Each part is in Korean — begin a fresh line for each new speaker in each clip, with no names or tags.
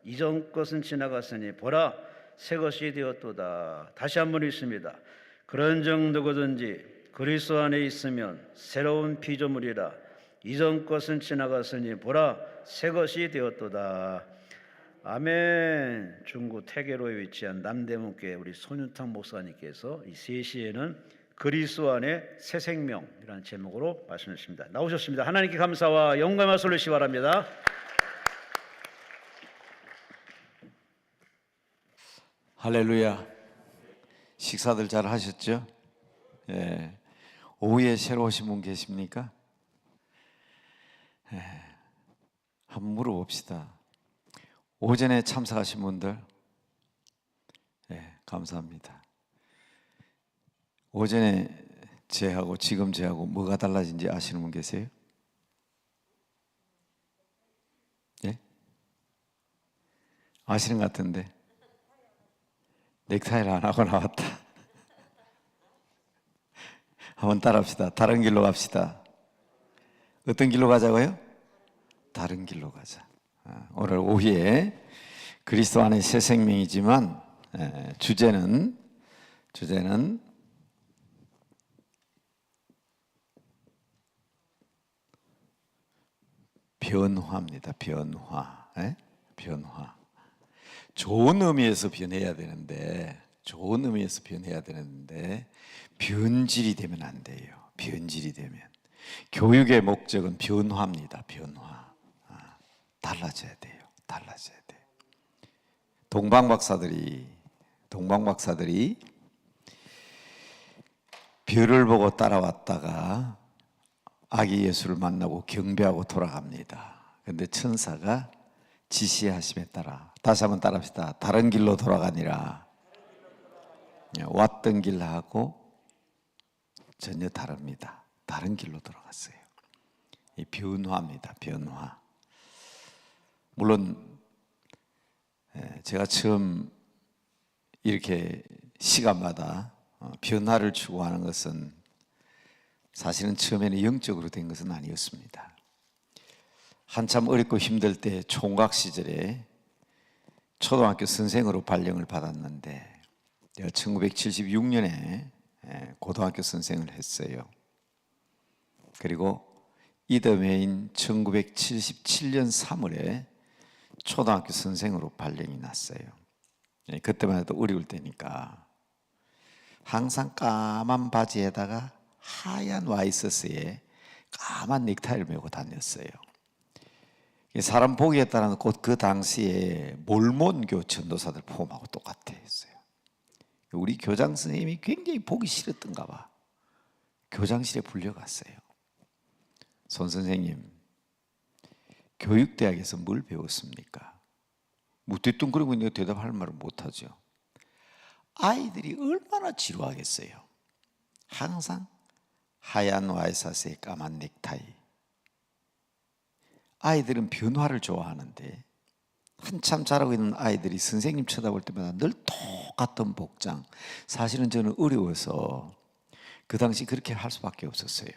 이전 것은 지나갔으니 보라 새 것이 되었도다. 다시 한번 읽습니다. 그런즉 누구든지 그리스도 안에 있으면 새로운 피조물이라. 이전 것은 지나갔으니 보라 새 것이 되었도다. 아멘. 중구 태계로에 위치한 남대문교회 우리 손윤탁 목사님께서 이 3시에는 그리스도 안에 새 생명이라는 제목으로 말씀을 주십니다. 나오셨습니다. 하나님께 감사와 영광의 말씀을 올리시기 바랍니다.
할렐루야. 식사들 잘 하셨죠? 예. 오후에 새로 오신 분 계십니까? 예. 한번 물어봅시다. 오전에 참석하신 분들, 예, 감사합니다. 오전에 제하고 지금 제하고 뭐가 달라진지 아시는 분 계세요? 예? 아시는 것 같은데 넥타이를 안 하고 나왔다. 한번 따라합시다. 다른 길로 갑시다. 어떤 길로 가자고요? 다른 길로 가자. 오늘 오후에 그리스도 안에 새 생명이지만 주제는 변화입니다. 변화. 변화. 좋은 의미에서 변해야 되는데 변질이 되면 안 돼요. 변질이 되면. 교육의 목적은 변화입니다. 변화. 달라져야 돼요. 동방 박사들이 별을 보고 따라왔다가 아기 예수를 만나고 경배하고 돌아갑니다. 그런데 천사가 지시하심에 따라, 다시 한번 따라합시다. 다른 길로 돌아가니라. 왔던 길하고 전혀 다릅니다. 다른 길로 돌아갔어요. 이 변화입니다. 변화. 물론 제가 처음 이렇게 시간마다 변화를 추구하는 것은 사실은 처음에는 영적으로 된 것은 아니었습니다. 한참 어렵고 힘들 때 총각 시절에 초등학교 선생으로 발령을 받았는데 제가 1976년에 고등학교 선생을 했어요. 그리고 이듬해인 1977년 3월에 초등학교 선생으로 발령이 났어요. 그때만 해도 어려울 때니까 항상 까만 바지에다가 하얀 와이셔츠에 까만 넥타이를 메고 다녔어요. 사람 보기에 따라서 곧 그 당시에 몰몬교 전도사들 폼하고 똑같았어요. 우리 교장 선생님이 굉장히 보기 싫었던가 봐. 교장실에 불려갔어요. 손 선생님, 교육대학에서 뭘 배웠습니까? 무뒤뚱그리고 있는 거 대답할 말을 못하죠. 아이들이 얼마나 지루하겠어요. 항상 하얀 와이셔츠에 까만 넥타이. 아이들은 변화를 좋아하는데 한참 자라고 있는 아이들이 선생님 쳐다볼 때마다 늘 똑같은 복장. 사실은 저는 어려워서 그 당시 그렇게 할 수밖에 없었어요.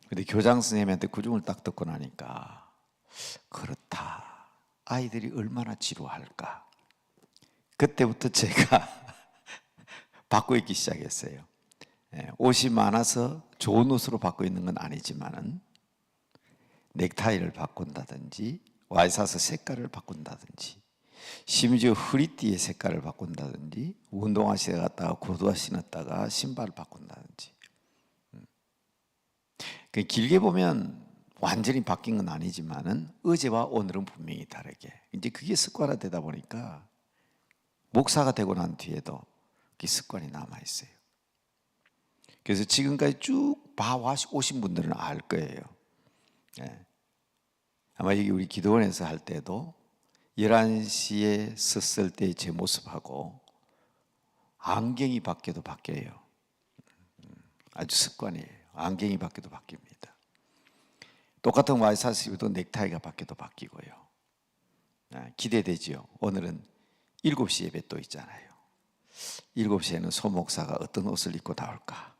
근데 교장 선생님한테 그 중을 딱 듣고 나니까 그렇다. 아이들이 얼마나 지루할까. 그때부터 제가 바꿔 입기 시작했어요. 옷이 많아서 좋은 옷으로 바꿔 입는 건 아니지만은 넥타이를 바꾼다든지 와이셔츠 색깔을 바꾼다든지 심지어 허리띠의 색깔을 바꾼다든지 운동화 신었다가 구두화 신었다가 신발을 바꾼다든지. 길게 보면 완전히 바뀐 건 아니지만은 어제와 오늘은 분명히 다르게 이제 그게 습관화되다 보니까 목사가 되고 난 뒤에도 그 습관이 남아 있어요. 그래서 지금까지 쭉 봐오신 분들은 알 거예요. 아마 여기 우리 기도원에서 할 때도 11시에 섰을 때 제 모습하고 안경이 바뀌어도 바뀌어요. 아주 습관이에요. 안경이 바뀌어도 바뀝니다. 똑같은 와이셔츠 입어도 넥타이가 바뀌어도 바뀌고요. 기대되지요. 오늘은 7시 예배 또 있잖아요. 7시에는 소 목사가 어떤 옷을 입고 나올까?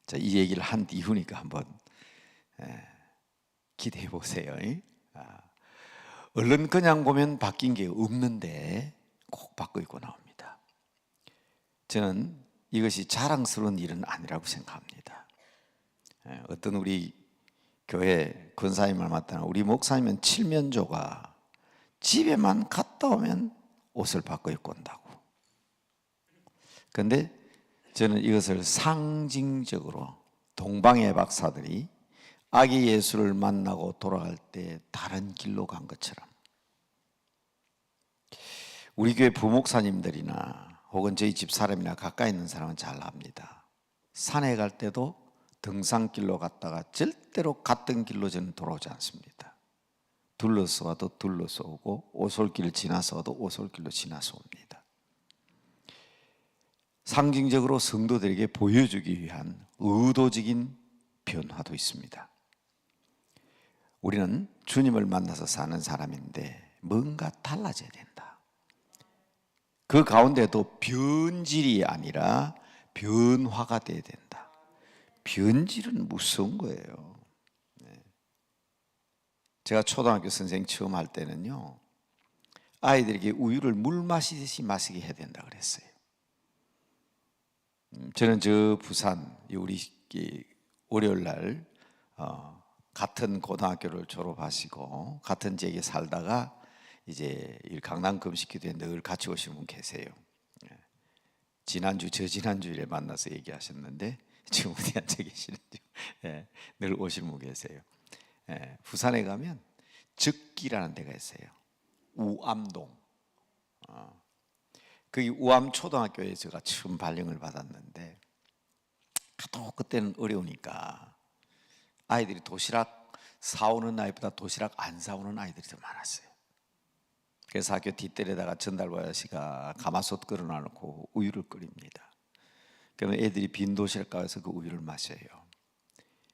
자, 이 얘기를 한 이후니까 한번 기대해 보세요. 얼른 그냥 보면 바뀐 게 없는데 꼭 바꿔 입고 나옵니다. 저는 이것이 자랑스러운 일은 아니라고 생각합니다. 어떤 우리 교회 권사님을 맡다는 우리 목사님은 칠면조가 집에만 갔다 오면 옷을 바꿔 입고 온다고. 그런데 저는 이것을 상징적으로 동방의 박사들이 아기 예수를 만나고 돌아갈 때 다른 길로 간 것처럼 우리 교회 부목사님들이나 혹은 저희 집 사람이나 가까이 있는 사람은 잘 압니다. 산에 갈 때도 등산길로 갔다가 절대로 갔던 길로 저는 돌아오지 않습니다. 둘러서 와도 둘러서 오고 오솔길을 지나서 와도 오솔길로 지나서 옵니다. 상징적으로 성도들에게 보여주기 위한 의도적인 변화도 있습니다. 우리는 주님을 만나서 사는 사람인데 뭔가 달라져야 된다. 그 가운데도 변질이 아니라 변화가 돼야 된다. 변질은 무서운 거예요. 제가 초등학교 선생 처음 할 때는요, 아이들에게 우유를 물 마시듯이 마시게 해야 된다 그랬어요. 저는 저 부산 우리 월요일 날 같은 고등학교를 졸업하시고 같은 지역에 살다가 이제 강남 금식기도에 늘 같이 오시는 분 계세요. 지난주 저지난주일에 만나서 얘기하셨는데 지금 어디 앉아 계시는지 늘 오시는 분 계세요. 부산에 가면 즉기라는 데가 있어요. 우암동. 거기 우암 초등학교에 제가 처음 발령을 받았는데 하도 그때는 어려우니까 아이들이 도시락 사오는 아이보다 도시락 안 사오는 아이들이 더 많았어요. 그래서 학교 뒷뜰에다가 전달부 아저씨가 가마솥 걸어놔놓고 우유를 끓입니다. 그러면 애들이 빈 도시락 가서 그 우유를 마셔요.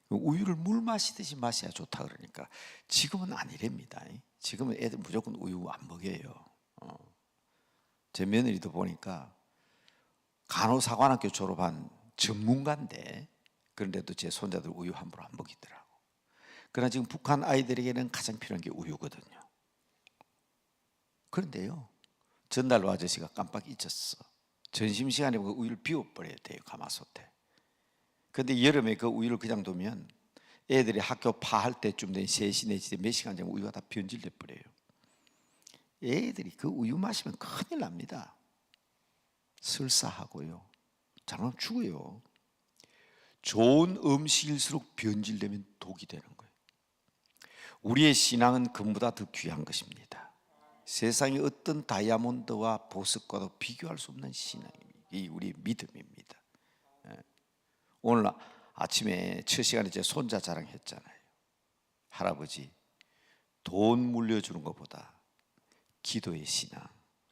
우유를 물 마시듯이 마셔야 좋다 그러니까 지금은 아니랍니다. 지금은 애들 무조건 우유 안 먹여요. 제 며느리도 보니까 간호사관학교 졸업한 전문가인데 그런데도 제 손자들 우유 함부로 안 먹이더라고. 그러나 지금 북한 아이들에게는 가장 필요한 게 우유거든요. 그런데요, 전달로 아저씨가 깜빡 잊었어. 점심시간에 그 우유를 비워버려야 돼요, 가마솥에. 그런데 여름에 그 우유를 그냥 두면 애들이 학교 파할 때쯤 된 3시, 4시 몇 시간 전에 우유가 다 변질돼 버려요. 애들이 그 우유 마시면 큰일 납니다. 설사하고요, 잘못 죽어요. 좋은 음식일수록 변질되면 독이 되는 거예요. 우리의 신앙은 금보다 더 귀한 것입니다. 세상의 어떤 다이아몬드와 보석과도 비교할 수 없는 신앙입니다. 이 우리의 믿음입니다. 오늘 아침에 첫 시간에 제 손자 자랑했잖아요. 할아버지, 돈 물려주는 것보다 기도의 신앙,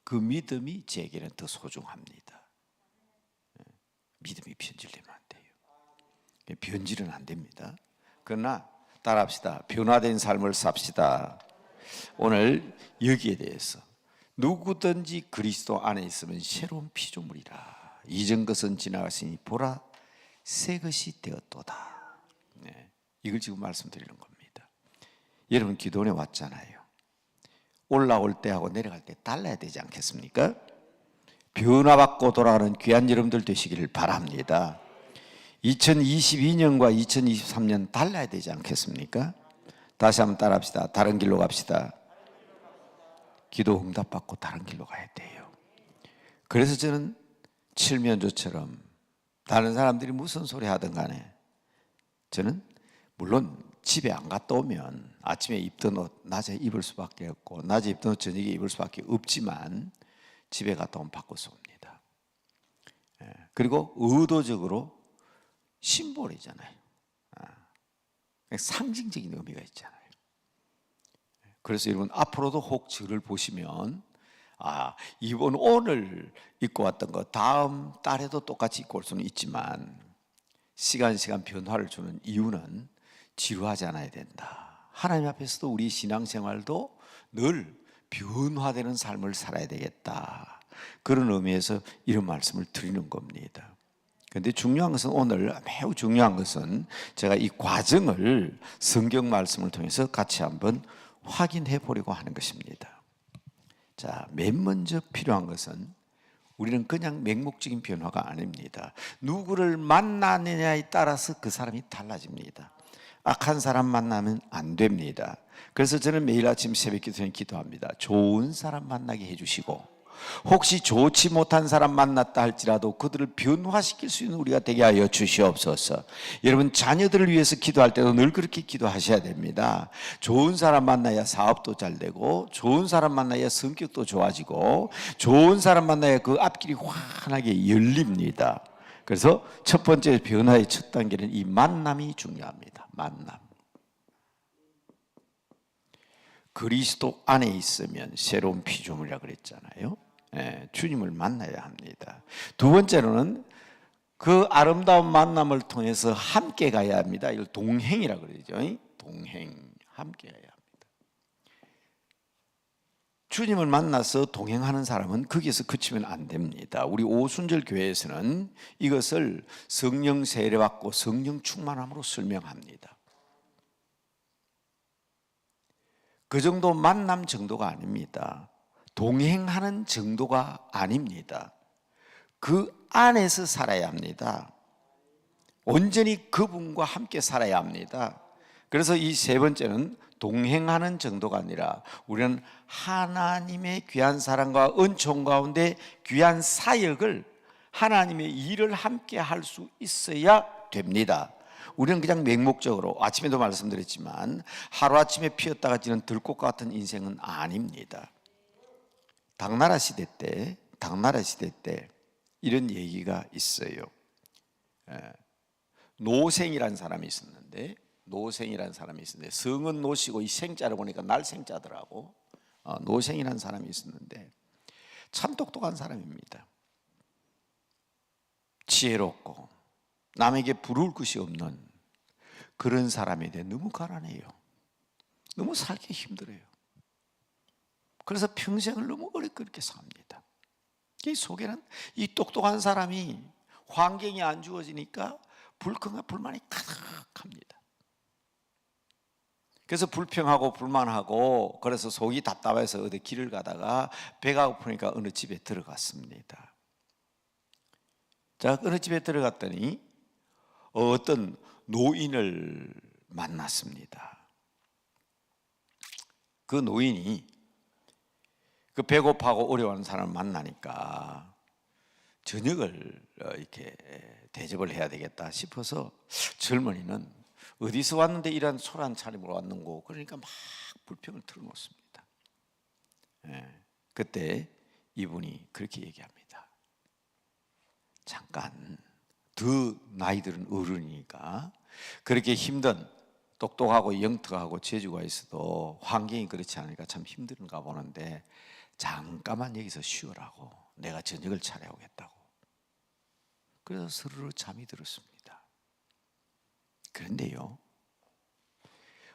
그 믿음이 제게는 더 소중합니다. 믿음이 변질되면 안 돼요. 변질은 안 됩니다. 그러나 따라합시다. 변화된 삶을 삽시다. 오늘 여기에 대해서 누구든지 그리스도 안에 있으면 새로운 피조물이라. 이전 것은 지나갔으니 보라 새 것이 되었도다. 이걸 지금 말씀드리는 겁니다. 여러분 기도원에 왔잖아요. 올라올 때하고 내려갈 때 달라야 되지 않겠습니까? 변화받고 돌아가는 귀한 여러분들 되시기를 바랍니다. 2022년과 2023년 달라야 되지 않겠습니까? 다시 한번 따라합시다. 다른 길로 갑시다. 기도 응답받고 다른 길로 가야 돼요. 그래서 저는 칠면조처럼 다른 사람들이 무슨 소리 하든 간에 저는 물론 집에 안 갔다 오면 아침에 입던 옷 낮에 입을 수밖에 없고 낮에 입던 옷 저녁에 입을 수밖에 없지만 집에 갔다 오면 바꿔서 옵니다. 그리고 의도적으로 심볼이잖아요. 상징적인 의미가 있잖아요. 그래서 여러분 앞으로도 혹 저를 보시면 이번 오늘 입고 왔던 거 다음 달에도 똑같이 입고 올 수는 있지만 시간 변화를 주는 이유는 지루하지 않아야 된다. 하나님 앞에서도 우리 신앙생활도 늘 변화되는 삶을 살아야 되겠다. 그런 의미에서 이런 말씀을 드리는 겁니다. 그런데 중요한 것은 오늘 매우 중요한 것은 제가 이 과정을 성경 말씀을 통해서 같이 한번 확인해 보려고 하는 것입니다. 자, 맨 먼저 필요한 것은 우리는 그냥 맹목적인 변화가 아닙니다. 누구를 만나느냐에 따라서 그 사람이 달라집니다. 악한 사람 만나면 안 됩니다. 그래서 저는 매일 아침 새벽 기도에 기도합니다. 좋은 사람 만나게 해주시고, 혹시 좋지 못한 사람 만났다 할지라도 그들을 변화시킬 수 있는 우리가 되게 하여 주시옵소서. 여러분, 자녀들을 위해서 기도할 때도 늘 그렇게 기도하셔야 됩니다. 좋은 사람 만나야 사업도 잘 되고, 좋은 사람 만나야 성격도 좋아지고, 좋은 사람 만나야 그 앞길이 환하게 열립니다. 그래서 첫 번째 변화의 첫 단계는 이 만남이 중요합니다. 만남. 그리스도 안에 있으면 새로운 피조물이라 그랬잖아요. 주님을 만나야 합니다. 두 번째로는 그 아름다운 만남을 통해서 함께 가야 합니다. 이걸 동행이라 그러죠. 동행, 함께 가야 합니다. 주님을 만나서 동행하는 사람은 거기에서 그치면 안 됩니다. 우리 오순절 교회에서는 이것을 성령 세례받고 성령 충만함으로 설명합니다. 그 정도 만남 정도가 아닙니다. 동행하는 정도가 아닙니다. 그 안에서 살아야 합니다. 온전히 그분과 함께 살아야 합니다. 그래서 이 세 번째는 동행하는 정도가 아니라 우리는 하나님의 귀한 사랑과 은총 가운데 귀한 사역을, 하나님의 일을 함께 할 수 있어야 됩니다. 우리는 그냥 맹목적으로, 아침에도 말씀드렸지만 하루아침에 피었다가 지는 들꽃 같은 인생은 아닙니다. 당나라 시대 때 이런 얘기가 있어요. 노생이라는 사람이 있었는데, 성은 노시고 이 생자를 보니까 날생자더라고. 노생이라는 사람이 있었는데 참 똑똑한 사람입니다. 지혜롭고 남에게 부러울 것이 없는 그런 사람에 대해 너무 가난해요. 너무 살기 힘들어요. 그래서 평생을 너무 어렵게 삽니다. 이 속에는 이 똑똑한 사람이 환경이 안 주어지니까 불평과 불만이 가득합니다. 그래서 불평하고 불만하고, 그래서 속이 답답해서 어디 길을 가다가 배가 고프니까 어느 집에 들어갔습니다. 자, 어느 집에 들어갔더니 어떤 노인을 만났습니다. 그 노인이 그 배고파하고 어려워하는 사람을 만나니까 저녁을 이렇게 대접을 해야 되겠다 싶어서 젊은이는 어디서 왔는데 이런 소란 차림으로 왔는고, 그러니까 막 불평을 털어놓습니다. 그때 이분이 그렇게 얘기합니다. 잠깐, 더 나이 들은 어른이니까 그렇게 힘든, 똑똑하고 영특하고 재주가 있어도 환경이 그렇지 않으니까 참 힘든가 보는데 잠깐만 여기서 쉬어라고, 내가 저녁을 차려오겠다고. 그래서 스르르 잠이 들었습니다. 그런데요,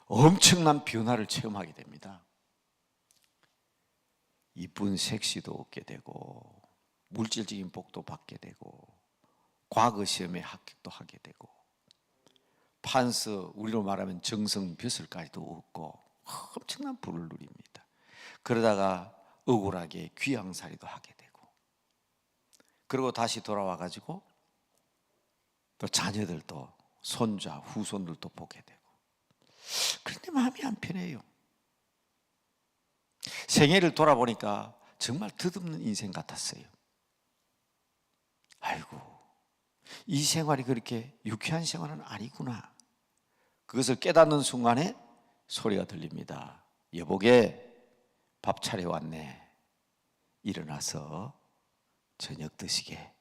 엄청난 변화를 체험하게 됩니다. 이쁜 색시도 얻게 되고, 물질적인 복도 받게 되고, 과거 시험에 합격도 하게 되고, 판서, 우리로 말하면 정성벼슬까지도 얻고 엄청난 부를 누립니다. 그러다가 억울하게 귀양살이도 하게 되고, 그리고 다시 돌아와 가지고 또 자녀들도, 손자, 후손들도 보게 되고. 그런데 마음이 안 편해요. 생애를 돌아보니까 정말 덧없는 인생 같았어요. 아이고, 이 생활이 그렇게 유쾌한 생활은 아니구나. 그것을 깨닫는 순간에 소리가 들립니다. 여보게, 밥 차려왔네. 일어나서 저녁 드시게.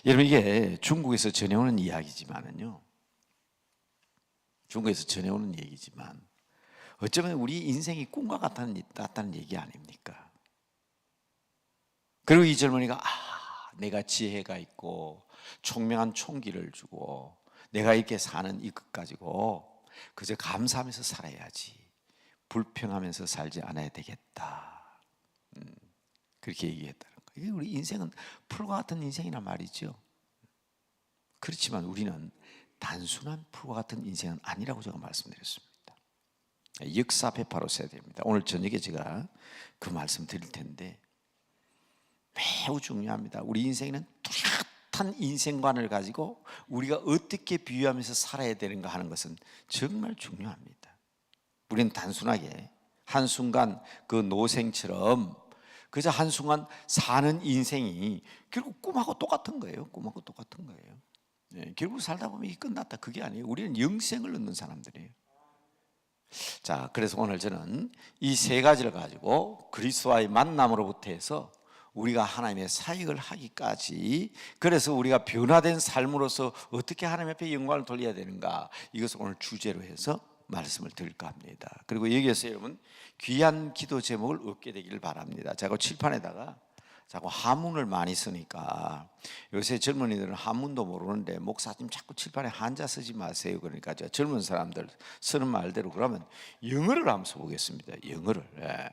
여러분, 이게 중국에서 전해오는 이야기지만은요, 중국에서 전해오는 얘기지만 어쩌면 우리 인생이 꿈과 같다는 얘기 아닙니까? 그리고 이 젊은이가 내가 지혜가 있고 총명한 총기를 주고 내가 이렇게 사는 이것 가지고 그저 감사하면서 살아야지, 불평하면서 살지 않아야 되겠다. 그렇게 얘기했다는 거예요. 우리 인생은 풀과 같은 인생이란 말이죠. 그렇지만 우리는 단순한 풀과 같은 인생은 아니라고 제가 말씀드렸습니다. 역사 배파로 써야 됩니다. 오늘 저녁에 제가 그 말씀 드릴 텐데 매우 중요합니다. 우리 인생에는 뚜렷한 인생관을 가지고 우리가 어떻게 비유하면서 살아야 되는가 하는 것은 정말 중요합니다. 우리는 단순하게 한순간 그 노생처럼 그저 한순간 사는 인생이 결국 꿈하고 똑같은 거예요. 꿈하고 똑같은 거예요. 네, 결국 살다 보면 이게 끝났다, 그게 아니에요. 우리는 영생을 얻는 사람들이에요. 자, 그래서 오늘 저는 이 세 가지를 가지고 그리스도와의 만남으로부터 해서 우리가 하나님의 사역을 하기까지, 그래서 우리가 변화된 삶으로서 어떻게 하나님 앞에 영광을 돌려야 되는가, 이것을 오늘 주제로 해서 말씀을 드릴까 합니다. 그리고 여기에서 여러분 귀한 기도 제목을 얻게 되기를 바랍니다. 제가 칠판에다가 자꾸 한문을 많이 쓰니까 요새 젊은이들은 한문도 모르는데 목사님 자꾸 칠판에 한자 쓰지 마세요. 그러니까 저 젊은 사람들 쓰는 말대로 그러면 영어를 한번 써보겠습니다. 영어를. 예.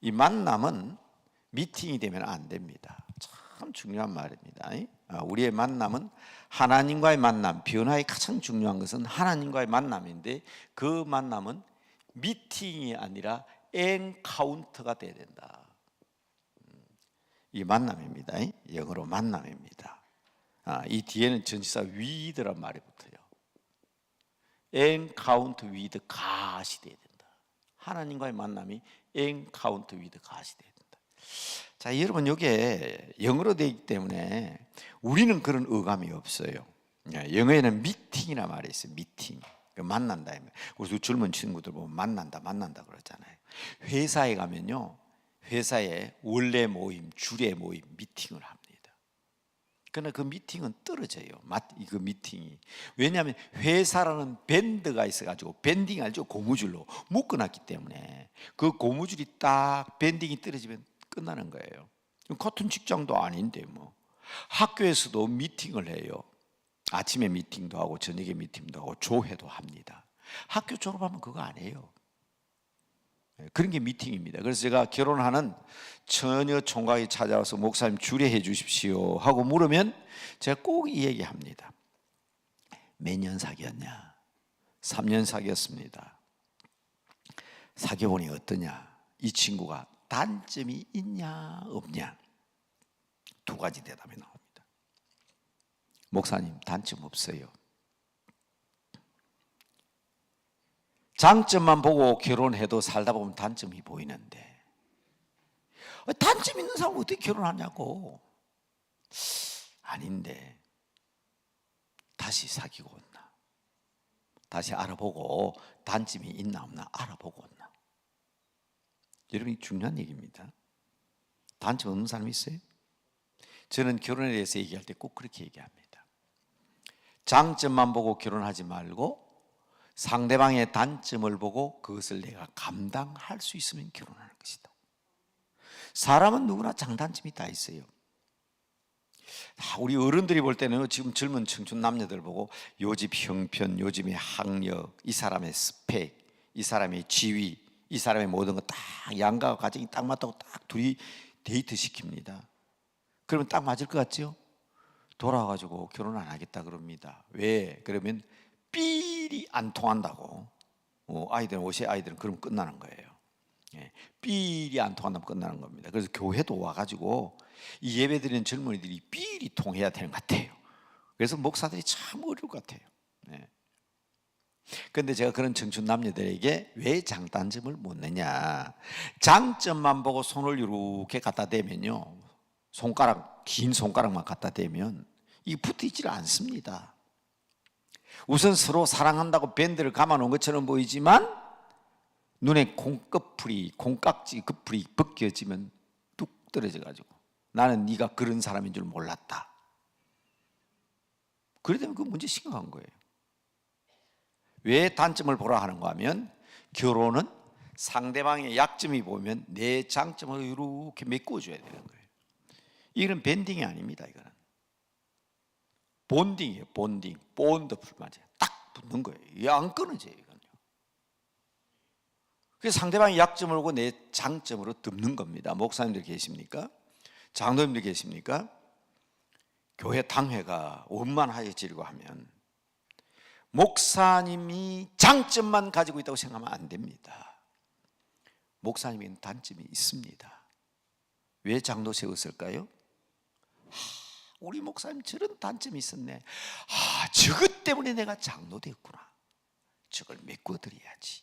이 만남은 미팅이 되면 안 됩니다. 참 중요한 말입니다. 우리의 만남은 하나님과의 만남, 변화의 가장 중요한 것은 하나님과의 만남인데 그 만남은 미팅이 아니라 엔카운터가 돼야 된다. 이 만남입니다. 영어로 만남입니다. 이 뒤에는 전치사 with란 말이 붙어요. encounter with God이 돼야 된다. 하나님과의 만남이 encounter with God이 돼야 된다. 자, 여러분 이게 영어로 되기 때문에 우리는 그런 어감이 없어요. 영어에는 미팅이나 말이 있어요. 미팅. 만난다. 우리 젊은 친구들 보면 만난다 그러잖아요. 회사에 가면요, 회사에 원래 모임, 주례 모임, 미팅을 합니다. 그러나 그 미팅은 떨어져요. 그 미팅이. 왜냐하면 회사라는 밴드가 있어가지고, 밴딩 알죠? 고무줄로 묶어놨기 때문에 그 고무줄이 딱 밴딩이 떨어지면 끝나는 거예요. 같은 직장도 아닌데 뭐. 학교에서도 미팅을 해요. 아침에 미팅도 하고 저녁에 미팅도 하고 조회도 합니다. 학교 졸업하면 그거 안 해요. 그런 게 미팅입니다. 그래서 제가 결혼하는 처녀 총각이 찾아와서 목사님 주례해 주십시오 하고 물으면 제가 꼭 이 얘기합니다. 몇 년 사귀었냐? 3년 사귀었습니다. 사귀어보니 어떠냐? 이 친구가 단점이 있냐 없냐? 두 가지 대답이 나옵니다. 목사님, 단점 없어요. 장점만 보고 결혼해도 살다 보면 단점이 보이는데 단점 있는 사람 어떻게 결혼하냐고. 아닌데 다시 사귀고 온나, 다시 알아보고 단점이 있나 없나 알아보고 온나. 여러분, 중요한 얘기입니다. 단점 없는 사람이 있어요? 저는 결혼에 대해서 얘기할 때 꼭 그렇게 얘기합니다. 장점만 보고 결혼하지 말고 상대방의 단점을 보고 그것을 내가 감당할 수 있으면 결혼하는 것이다. 사람은 누구나 장단점이 다 있어요. 우리 어른들이 볼 때는 지금 젊은 청춘 남녀들 보고 요집 형편, 요즘의 학력, 이 사람의 스펙, 이 사람의 지위, 이 사람의 모든 거 딱 양가와 가정이 딱 맞다고 딱 둘이 데이트 시킵니다. 그러면 딱 맞을 것 같죠? 돌아와가지고 결혼 안 하겠다 그럽니다. 왜? 그러면 삘이 안 통한다고. 아이들은 옷이 아이들은 그럼 끝나는 거예요. 삘이 안 통한다면 끝나는 겁니다. 그래서 교회도 와가지고 이 예배드리는 젊은이들이 삘이 통해야 되는 것 같아요. 그래서 목사들이 참 어려울 것 같아요. 그런데 제가 그런 청춘 남녀들에게 왜 장단점을 묻느냐? 장점만 보고 손을 이렇게 갖다 대면요, 긴 손가락만 갖다 대면 이게 붙어있질 않습니다. 우선 서로 사랑한다고 밴드를 감아놓은 것처럼 보이지만 눈에 콩깍지 끝풀이 벗겨지면 뚝 떨어져가지고 나는 네가 그런 사람인 줄 몰랐다. 그러면 그 문제 심각한 거예요. 왜 단점을 보라 하는가 하면 결혼은 상대방의 약점이 보이면 내 장점을 이렇게 메꿔줘야 되는 거예요. 이건 밴딩이 아닙니다. 이거는 본딩이에요. 본딩, 본드풀 맞아요. 딱 붙는 거예요. 이게 안 끊어져요. 이건요. 그래서 상대방의 약점을 보고 내 장점으로 덮는 겁니다. 목사님들 계십니까? 장로님들 계십니까? 교회 당회가 원만해지려고 하면 목사님이 장점만 가지고 있다고 생각하면 안 됩니다. 목사님에게는 단점이 있습니다. 왜 장로 세웠을까요? 우리 목사님 저런 단점이 있었네. 저것 때문에 내가 장로 됐구나. 저걸 메꿔드려야지.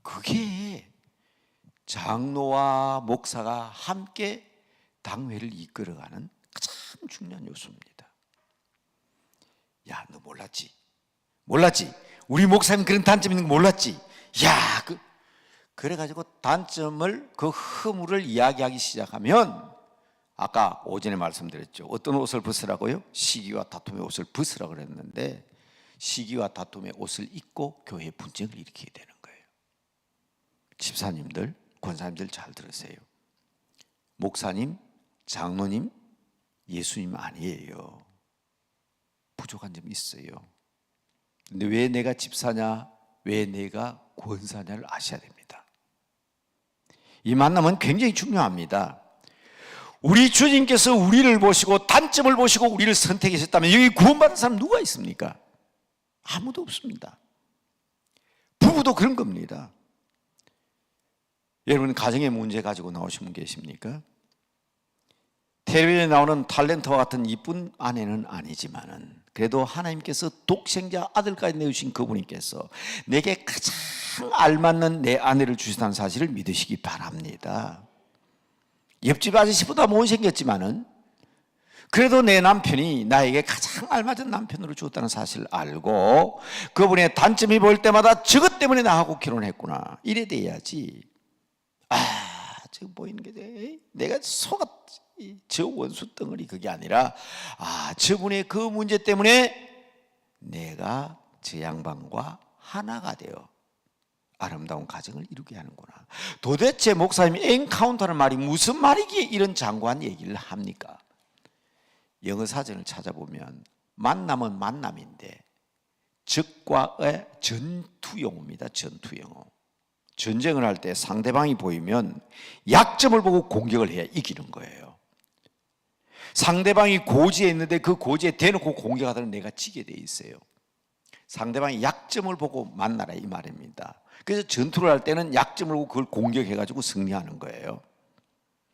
그게 장로와 목사가 함께 당회를 이끌어가는 가장 중요한 요소입니다. 야, 너 몰랐지? 몰랐지? 우리 목사님 그런 단점이 있는 거 몰랐지? 야, 그래가지고 단점을, 그 허물을 이야기하기 시작하면, 아까 오전에 말씀드렸죠. 어떤 옷을 벗으라고요? 시기와 다툼의 옷을 벗으라고 그랬는데, 시기와 다툼의 옷을 입고 교회에 분쟁을 일으키게 되는 거예요. 집사님들, 권사님들 잘 들으세요. 목사님, 장로님, 예수님 아니에요. 부족한 점이 있어요. 근데 왜 내가 집사냐, 왜 내가 권사냐를 아셔야 됩니다. 이 만남은 굉장히 중요합니다. 우리 주님께서 우리를 보시고 단점을 보시고 우리를 선택하셨다면 여기 구원받은 사람 누가 있습니까? 아무도 없습니다. 부부도 그런 겁니다. 여러분, 가정의 문제 가지고 나오신 분 계십니까? 텔레비전에 나오는 탤런트와 같은 이쁜 아내는 아니지만은 그래도 하나님께서 독생자 아들까지 내주신 그분께서 내게 가장 알맞는 내 아내를 주시다는 사실을 믿으시기 바랍니다. 옆집 아저씨보다 못생겼지만은 그래도 내 남편이 나에게 가장 알맞은 남편으로 주었다는 사실을 알고 그분의 단점이 보일 때마다 저것 때문에 나하고 결혼했구나, 이래 돼야지. 저 보이는 게 내가 속았지, 저 원수 덩어리, 그게 아니라 저분의 그 문제 때문에 내가 저 양반과 하나가 되어 아름다운 가정을 이루게 하는구나. 도대체 목사님이 엔카운터라는 말이 무슨 말이기에 이런 장구한 얘기를 합니까? 영어 사전을 찾아보면 만남은 만남인데 적과의 전투용어입니다. 전투용어. 전쟁을 할 때 상대방이 보이면 약점을 보고 공격을 해야 이기는 거예요. 상대방이 고지에 있는데 그 고지에 대놓고 공격하다는 내가 지게 돼 있어요. 상대방이 약점을 보고 만나라, 이 말입니다. 그래서 전투를 할 때는 약점을 보고 그걸 공격해가지고 승리하는 거예요.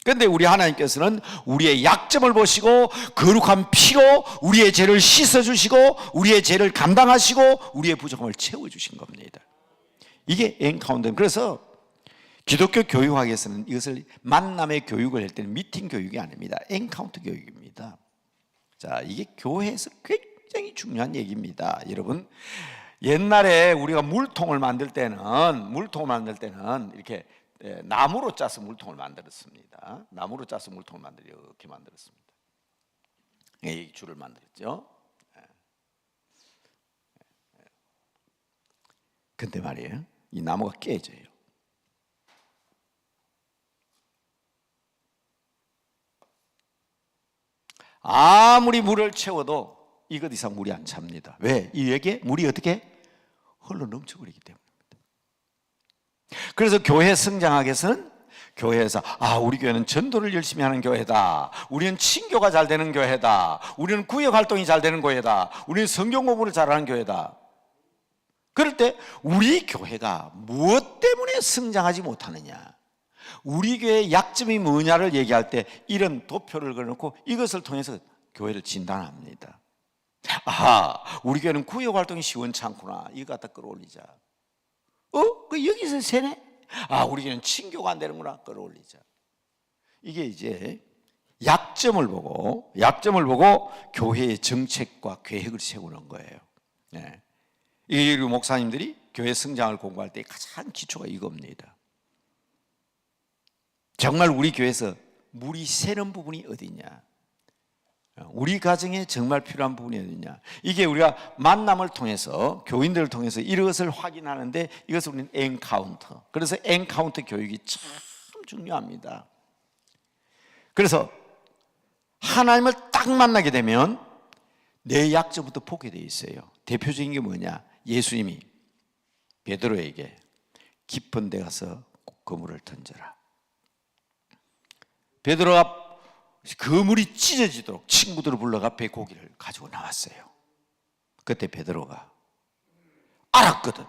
그런데 우리 하나님께서는 우리의 약점을 보시고 거룩한 피로 우리의 죄를 씻어주시고 우리의 죄를 감당하시고 우리의 부족함을 채워주신 겁니다. 이게 엔카운터. 그래서 기독교 교육학에서는 이것을 만남의 교육을 할 때는 미팅 교육이 아닙니다. 엔카운터 교육입니다. 자, 이게 교회에서 굉장히 중요한 얘기입니다. 여러분, 옛날에 우리가 물통을 만들 때는 이렇게 나무로 짜서 물통을 만들었습니다. 나무로 짜서 물통을 이렇게 만들었습니다. 이 줄을 만들었죠. 근데 말이에요, 이 나무가 깨져요. 아무리 물을 채워도 이것 이상 물이 안 찹니다. 왜? 이 위에 물이 어떻게 흘러 넘쳐버리기 때문입니다. 그래서 교회 성장하기 위해서는 교회에서 우리 교회는 전도를 열심히 하는 교회다, 우리는 친교가 잘 되는 교회다, 우리는 구역 활동이 잘 되는 교회다, 우리는 성경 공부를 잘하는 교회다. 그럴 때 우리 교회가 무엇 때문에 성장하지 못하느냐, 우리 교회의 약점이 뭐냐를 얘기할 때 이런 도표를 그려놓고 이것을 통해서 교회를 진단합니다. 우리 교회는 구역 활동이 시원찮구나, 이거 갖다 끌어올리자. 여기서 세네? 우리 교회는 친교가 안 되는구나, 끌어올리자. 이게 이제 약점을 보고 교회의 정책과 계획을 세우는 거예요. 네. 이 목사님들이 교회 성장을 공부할 때 가장 기초가 이겁니다. 정말 우리 교회에서 물이 새는 부분이 어디냐, 우리 가정에 정말 필요한 부분이 어디냐, 이게 우리가 만남을 통해서, 교인들을 통해서 이것을 확인하는데 이것을 우리는 엔카운터, 그래서 엔카운터 교육이 참 중요합니다. 그래서 하나님을 딱 만나게 되면 내 약점부터 보게 돼 있어요. 대표적인 게 뭐냐, 예수님이 베드로에게 깊은 데 가서 그물을 던져라. 베드로가 그물이 찢어지도록 친구들을 불러가 배고기를 가지고 나왔어요. 그때 베드로가 알았거든.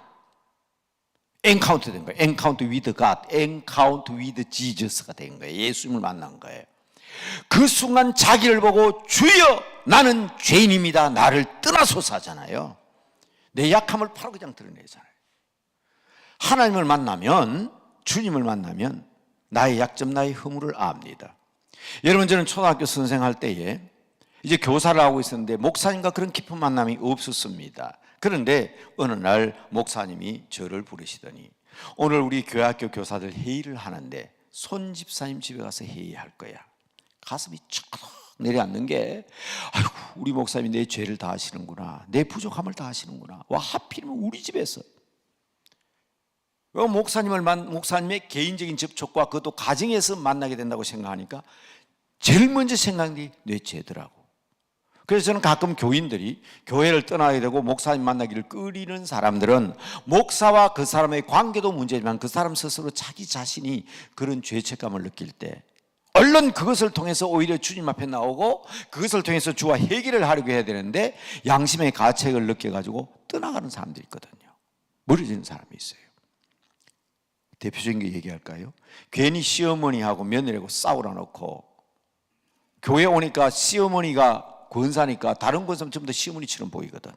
엔카운트 된 거예요. 엔카운트 위드 갓, 엔카운트 위드 지저스가 된 거예요. 예수님을 만난 거예요. 그 순간 자기를 보고 주여 나는 죄인입니다, 나를 떠나소서 하잖아요. 내 약함을 바로 그냥 드러내잖아요. 하나님을 만나면, 주님을 만나면 나의 약점, 나의 허물을 압니다. 여러분, 저는 초등학교 선생할 때에 이제 교사를 하고 있었는데 목사님과 그런 깊은 만남이 없었습니다. 그런데 어느 날 목사님이 저를 부르시더니 오늘 우리 교회학교 교사들 회의를 하는데 손 집사님 집에 가서 회의할 거야. 가슴이 쫙 내려앉는 게, 아이고, 우리 목사님이 내 죄를 다 아시는구나, 내 부족함을 다 아시는구나. 와, 하필이면 우리 집에서. 목사님의 개인적인 접촉과 그것도 가정에서 만나게 된다고 생각하니까 제일 먼저 생각한 게 내 죄더라고. 그래서 저는 가끔 교인들이 교회를 떠나게 되고 목사님 만나기를 꺼리는 사람들은 목사와 그 사람의 관계도 문제지만 그 사람 스스로 자기 자신이 그런 죄책감을 느낄 때 얼른 그것을 통해서 오히려 주님 앞에 나오고 그것을 통해서 주와 해결을 하려고 해야 되는데 양심의 가책을 느껴가지고 떠나가는 사람들이 있거든요. 멀어지는 사람이 있어요. 대표적인 게 얘기할까요? 괜히 시어머니하고 며느리하고 싸우라 놓고 교회 오니까 시어머니가 권사니까 다른 권사는 전부 다 시어머니처럼 보이거든.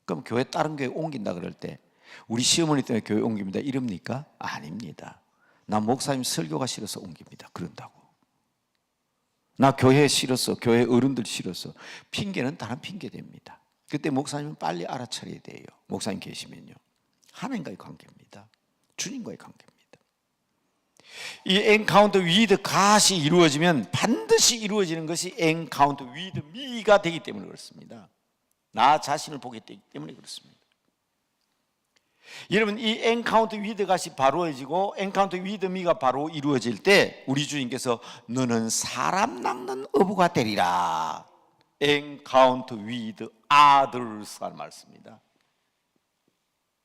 그럼 교회 다른 교회 옮긴다 그럴 때 우리 시어머니 때문에 교회 옮깁니다 이럽니까? 아닙니다. 나 목사님 설교가 싫어서 옮깁니다 그런다고. 나 교회 싫어서, 교회 어른들 싫어서. 핑계는 다른 핑계 됩니다. 그때 목사님은 빨리 알아차려야 돼요. 목사님 계시면요. 하나님과의 관계입니다. 주님과의 관계입니다. 이 엔카운터 위드 갓이 이루어지면 반드시 이루어지는 것이 엔카운터 위드 미가 되기 때문에 그렇습니다. 나 자신을 보게 되기 때문에 그렇습니다. 여러분, 이 엔카운터 위드 갓이 바로해지고 엔카운터 위드 미가 바로 이루어질 때 우리 주님께서 너는 사람 낚는 어부가 되리라. 엔카운터 위드 아들스 하는 말씀입니다.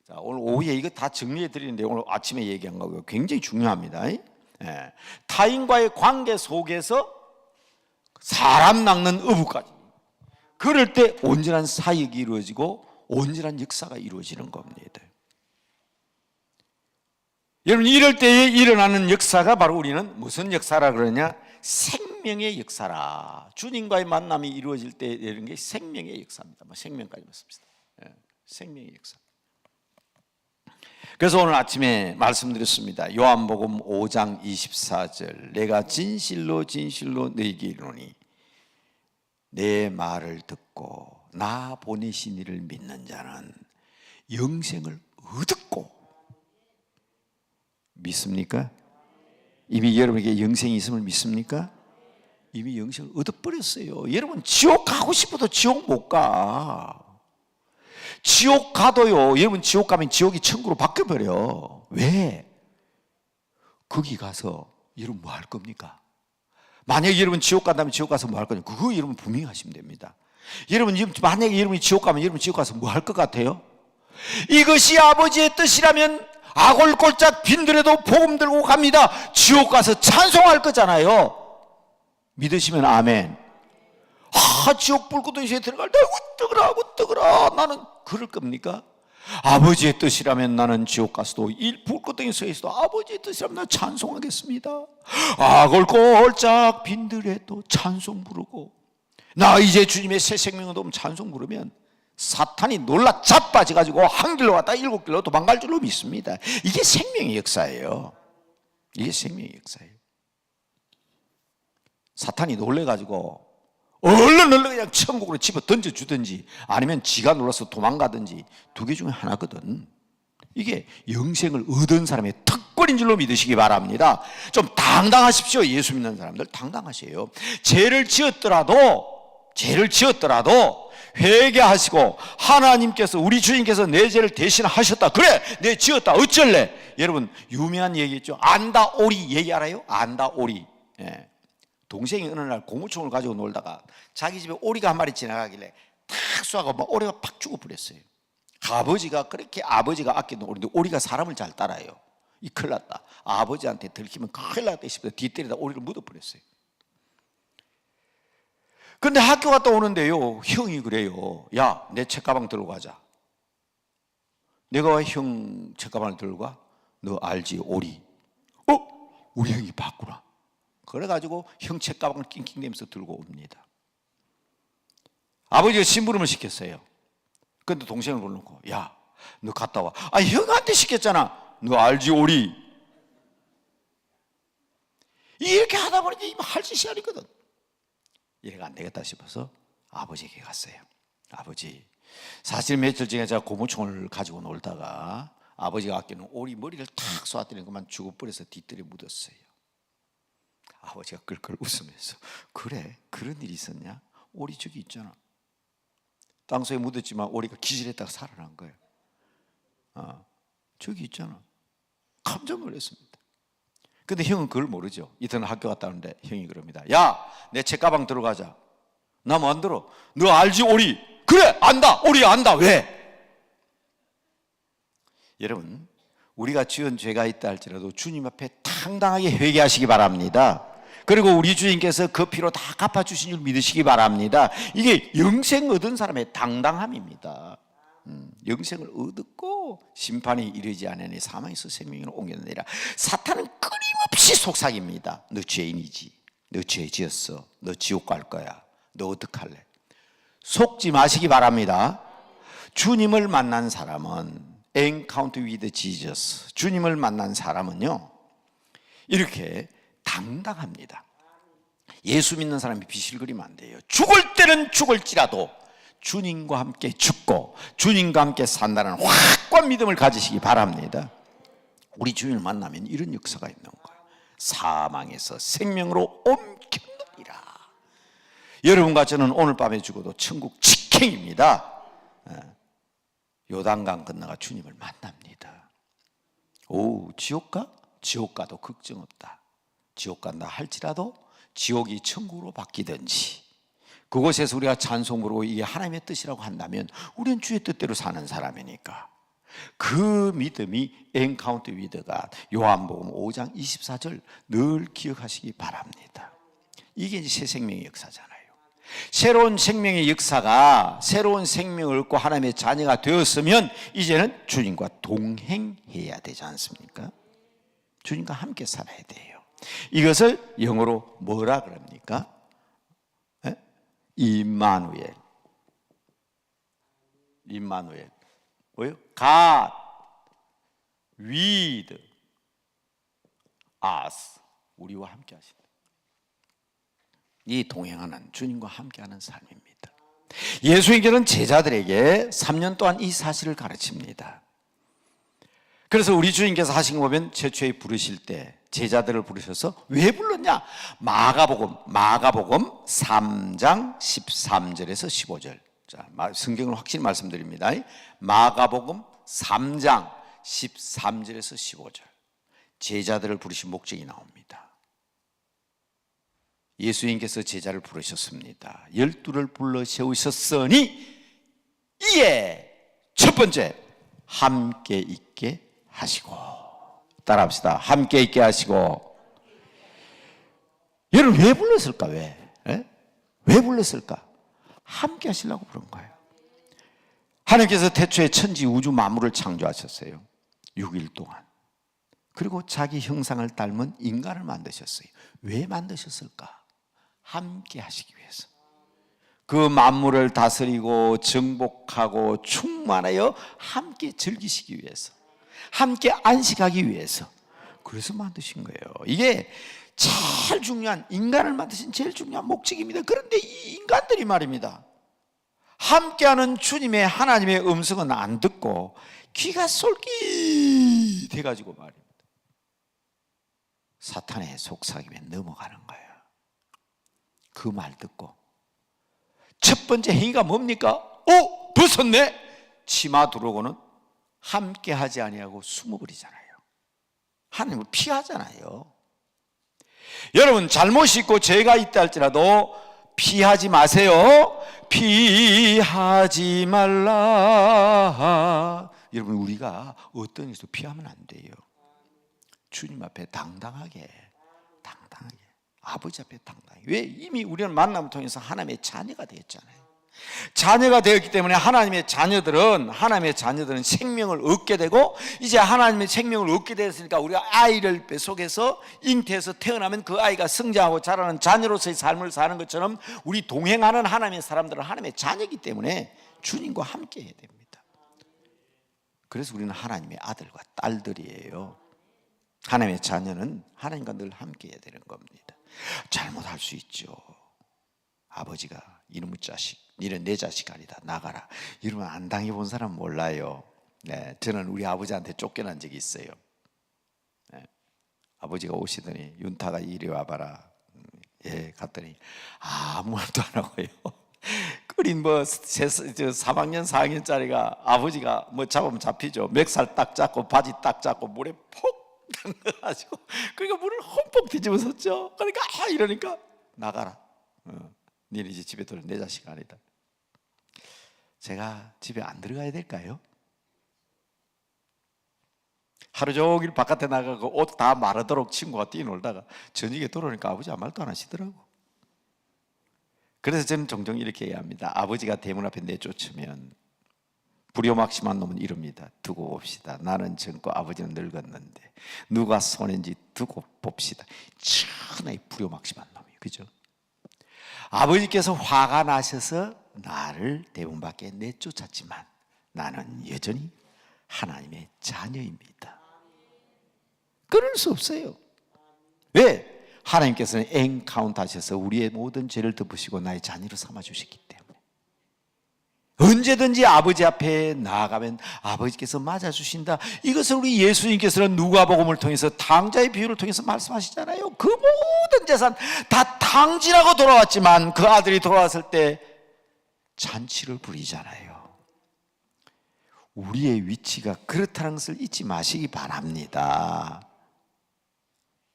자, 오늘 오후에 이거 다 정리해 드리는데 오늘 아침에 얘기한 거고요. 굉장히 중요합니다. 예. 타인과의 관계 속에서 사람 낚는 어부까지. 그럴 때 온전한 사역이 이루어지고 온전한 역사가 이루어지는 겁니다. 여러분, 이럴 때에 일어나는 역사가 바로 우리는 무슨 역사라 그러냐? 생명의 역사라. 주님과의 만남이 이루어질 때 이런 게 생명의 역사입니다. 생명까지 맞습니다. 예. 생명의 역사. 그래서 오늘 아침에 말씀드렸습니다. 요한복음 5장 24절 내가 진실로 진실로 너희에게 이르노니 내 말을 듣고 나 보내신 이를 믿는 자는 영생을 얻었고. 믿습니까? 이미 여러분에게 영생이 있음을 믿습니까? 이미 영생을 얻어버렸어요. 여러분, 지옥 가고 싶어도 지옥 못 가. 지옥 가도요, 여러분 지옥 가면 지옥이 천국으로 바뀌어버려. 왜? 거기 가서 여러분 뭐 할 겁니까? 만약에 여러분 지옥 간다면 지옥 가서 뭐 할 거냐? 그거 여러분 분명히 하시면 됩니다. 여러분, 만약에 여러분이 지옥 가면 여러분 지옥 가서 뭐 할 것 같아요? 이것이 아버지의 뜻이라면 아골골짝 빈들에도 복음 들고 갑니다. 지옥 가서 찬송할 거잖아요. 믿으시면 아멘. 지옥 불구덩이에 들어갈 때 뜨거라 나는 그럴 겁니까? 아버지의 뜻이라면 나는 지옥 가서도 이 불구덩이 서 있어도 아버지의 뜻이라면 나 찬송하겠습니다. 아골골짝 빈들에도 찬송 부르고. 나 이제 주님의 새 생명을 얻으면 찬송 부르면 사탄이 놀라 자빠져가지고 한 길로 왔다 7길로 도망갈 줄로 믿습니다. 이게 생명의 역사예요. 이게 생명의 역사예요. 사탄이 놀래가지고 얼른 그냥 천국으로 집어 던져주든지 아니면 지가 놀라서 도망가든지 두 개 중에 하나거든. 이게 영생을 얻은 사람의 특권인 줄로 믿으시기 바랍니다. 좀 당당하십시오. 예수 믿는 사람들 당당하세요. 죄를 지었더라도 회개하시고 하나님께서, 우리 주님께서 내 죄를 대신하셨다. 그래, 내 지었다. 어쩔래? 여러분, 유명한 얘기 있죠. 안다 오리 얘기 알아요? 안다 오리. 예. 동생이 어느 날 고무총을 가지고 놀다가 자기 집에 오리가 한 마리 지나가길래 탁 쏘아가 막 오리가 팍 죽어버렸어요. 그렇게 아버지가 아끼는 오리인데 오리가 사람을 잘 따라요. 이 큰일 났다. 아버지한테 들키면 큰일 났다 싶어서 뒤 때리다 오리를 묻어버렸어요. 근데 학교 갔다 오는데요, 형이 그래요. 야, 내 책가방 들고 가자. 내가 왜 형 책가방을 들고 가? 너 알지, 오리. 우리 형이 봤구나. 그래가지고 형 책가방을 낑낑대면서 들고 옵니다. 아버지가 심부름을 시켰어요. 근데 동생을 불러놓고, 야, 너 갔다 와. 아, 형한테 시켰잖아. 너 알지, 오리. 이렇게 하다 보니 할 짓이 아니거든. 이래가 안 되겠다 싶어서 아버지에게 갔어요. 아버지, 사실 며칠 전에 제가 고무총을 가지고 놀다가 아버지가 아끼는 오리 머리를 탁 쏘았더니 그만 죽어버려서 뒷뜰에 묻었어요. 아버지가 끌끌 웃으면서, 그래, 그런 일이 있었냐? 오리 저기 있잖아. 땅속에 묻었지만 오리가 기절했다가 살아난 거예요. 저기 있잖아. 깜짝 놀랐습니다. 근데 형은 그걸 모르죠. 이틀은 학교 갔다 오는데 형이 그럽니다. 야, 내 책가방 들어가자. 나 뭐 안 들어? 너 알지, 오리? 그래, 안다. 오리 안다. 왜? 여러분, 우리가 지은 죄가 있다 할지라도 주님 앞에 당당하게 회개하시기 바랍니다. 그리고 우리 주님께서 그 피로 다 갚아주신 줄 믿으시기 바랍니다. 이게 영생 얻은 사람의 당당함입니다. 영생을 얻었고 심판이 이르지 않으니 사망에서 생명으로 옮겨내라. 사탄은 끊임없이 속삭입니다. 너 죄인이지. 너 죄 지었어. 너 지옥 갈 거야. 너 어떡할래? 속지 마시기 바랍니다. 주님을 만난 사람은 Encounter with Jesus, 주님을 만난 사람은요 이렇게 당당합니다. 예수 믿는 사람이 비실거리면 안 돼요. 죽을 때는 죽을지라도 주님과 함께 죽고 주님과 함께 산다는 확고한 믿음을 가지시기 바랍니다. 우리 주님을 만나면 이런 역사가 있는 거예요. 사망에서 생명으로 옮겨느니라. 여러분과 저는 오늘 밤에 죽어도 천국 직행입니다. 요단강 건너가 주님을 만납니다. 오, 지옥 가? 지옥 가도 걱정 없다. 지옥 간다 할지라도 지옥이 천국으로 바뀌든지 그곳에서 우리가 찬송 부르고 이게 하나님의 뜻이라고 한다면 우리는 주의 뜻대로 사는 사람이니까 그 믿음이 엔카운트 위드가 요한복음 5장 24절 늘 기억하시기 바랍니다. 이게 이제 새 생명의 역사잖아요. 새로운 생명의 역사가 새로운 생명을 얻고 하나님의 자녀가 되었으면 이제는 주님과 동행해야 되지 않습니까? 주님과 함께 살아야 돼요. 이것을 영어로 뭐라 그럽니까? 임마누엘. 임마누엘. 뭐요? God with us. 우리와 함께 하신다. 이 동행하는 주님과 함께하는 삶입니다. 예수님께서는 제자들에게 3년 동안 이 사실을 가르칩니다. 그래서 우리 주님께서 하신 거 보면 최초에 부르실 때 제자들을 부르셔서 왜 불렀냐? 마가복음 3장 13절에서 15절. 자, 성경을 확실히 말씀드립니다. 마가복음 3장 13절에서 15절. 제자들을 부르신 목적이 나옵니다. 예수님께서 제자를 부르셨습니다. 12를 불러 세우셨으니 이에 첫 번째 함께 있게 하시고, 따라합시다. 함께 있게 하시고. 여러분 왜 불렀을까? 왜 불렀을까? 함께 하시려고 부른 거예요. 하나님께서 태초에 천지 우주 만물을 창조하셨어요. 6일 동안. 그리고 자기 형상을 닮은 인간을 만드셨어요. 왜 만드셨을까? 함께 하시기 위해서. 그 만물을 다스리고 정복하고 충만하여 함께 즐기시기 위해서, 함께 안식하기 위해서. 그래서 만드신 거예요. 이게 제일 중요한, 인간을 만드신 제일 중요한 목적입니다. 그런데 이 인간들이 말입니다, 함께하는 주님의 하나님의 음성은 안 듣고 귀가 솔깃해가지고 말입니다, 사탄의 속삭임에 넘어가는 거예요. 그 말 듣고 첫 번째 행위가 뭡니까? 벗었네. 치마 두르고는 함께 하지 아니하고 숨어버리잖아요. 하나님을 피하잖아요. 여러분 잘못이 있고 죄가 있다 할지라도 피하지 마세요. 피하지 말라. 여러분 우리가 어떤 일도 피하면 안 돼요. 주님 앞에 당당하게 아버지 앞에 당당히. 왜? 이미 우리는 만남을 통해서 하나님의 자녀가 되었잖아요. 자녀가 되었기 때문에 하나님의 자녀들은 생명을 얻게 되고, 이제 하나님의 생명을 얻게 되었으니까 우리가 아이를 뱃속에서 잉태해서 태어나면 그 아이가 성장하고 자라는 자녀로서의 삶을 사는 것처럼, 우리 동행하는 하나님의 사람들은 하나님의 자녀이기 때문에 주님과 함께 해야 됩니다. 그래서 우리는 하나님의 아들과 딸들이에요. 하나님의 자녀는 하나님과 늘 함께 해야 되는 겁니다. 잘못할 수 있죠. 아버지가 이놈의 자식, 니는 내 자식 아니다, 나가라, 이러면 안 당해본 사람 몰라요. 네, 저는 우리 아버지한테 쫓겨난 적이 있어요. 네, 아버지가 오시더니 윤타가 이리 와봐라. 예, 갔더니 아무 말도 안 하고요. 그린 3학년 4학년짜리가 아버지가 잡으면 잡히죠. 멱살 딱 잡고 바지 딱 잡고 물에 폭 담가가지고, 그러니까 물을 흠뻑 뒤집어 섰죠. 그러니까 이러니까 나가라. 니는 이제 집에 들어, 내 자식 아니다. 제가 집에 안 들어가야 될까요? 하루 종일 바깥에 나가고 옷 다 마르도록 친구가 뛰놀다가 저녁에 들어오니까 아버지 아무 말도 안 하시더라고. 그래서 저는 종종 이렇게 해야 합니다. 아버지가 대문 앞에 내쫓으면 불효막심한 놈은 이럽니다. 두고 봅시다. 나는 젊고 아버지는 늙었는데 누가 손인지 두고 봅시다. 천하의 불효막심한 놈이에요. 그죠? 아버지께서 화가 나셔서 나를 대문 밖에 내쫓았지만 나는 여전히 하나님의 자녀입니다. 끊을 수 없어요. 왜? 하나님께서는 엔카운트 하셔서 우리의 모든 죄를 덮으시고 나의 자녀로 삼아주셨기 때문에 언제든지 아버지 앞에 나아가면 아버지께서 맞아주신다. 이것을 우리 예수님께서는 누가복음을 통해서 탕자의 비유를 통해서 말씀하시잖아요. 그 모든 재산 다 탕진하고 돌아왔지만 그 아들이 돌아왔을 때 잔치를 부리잖아요. 우리의 위치가 그렇다는 것을 잊지 마시기 바랍니다.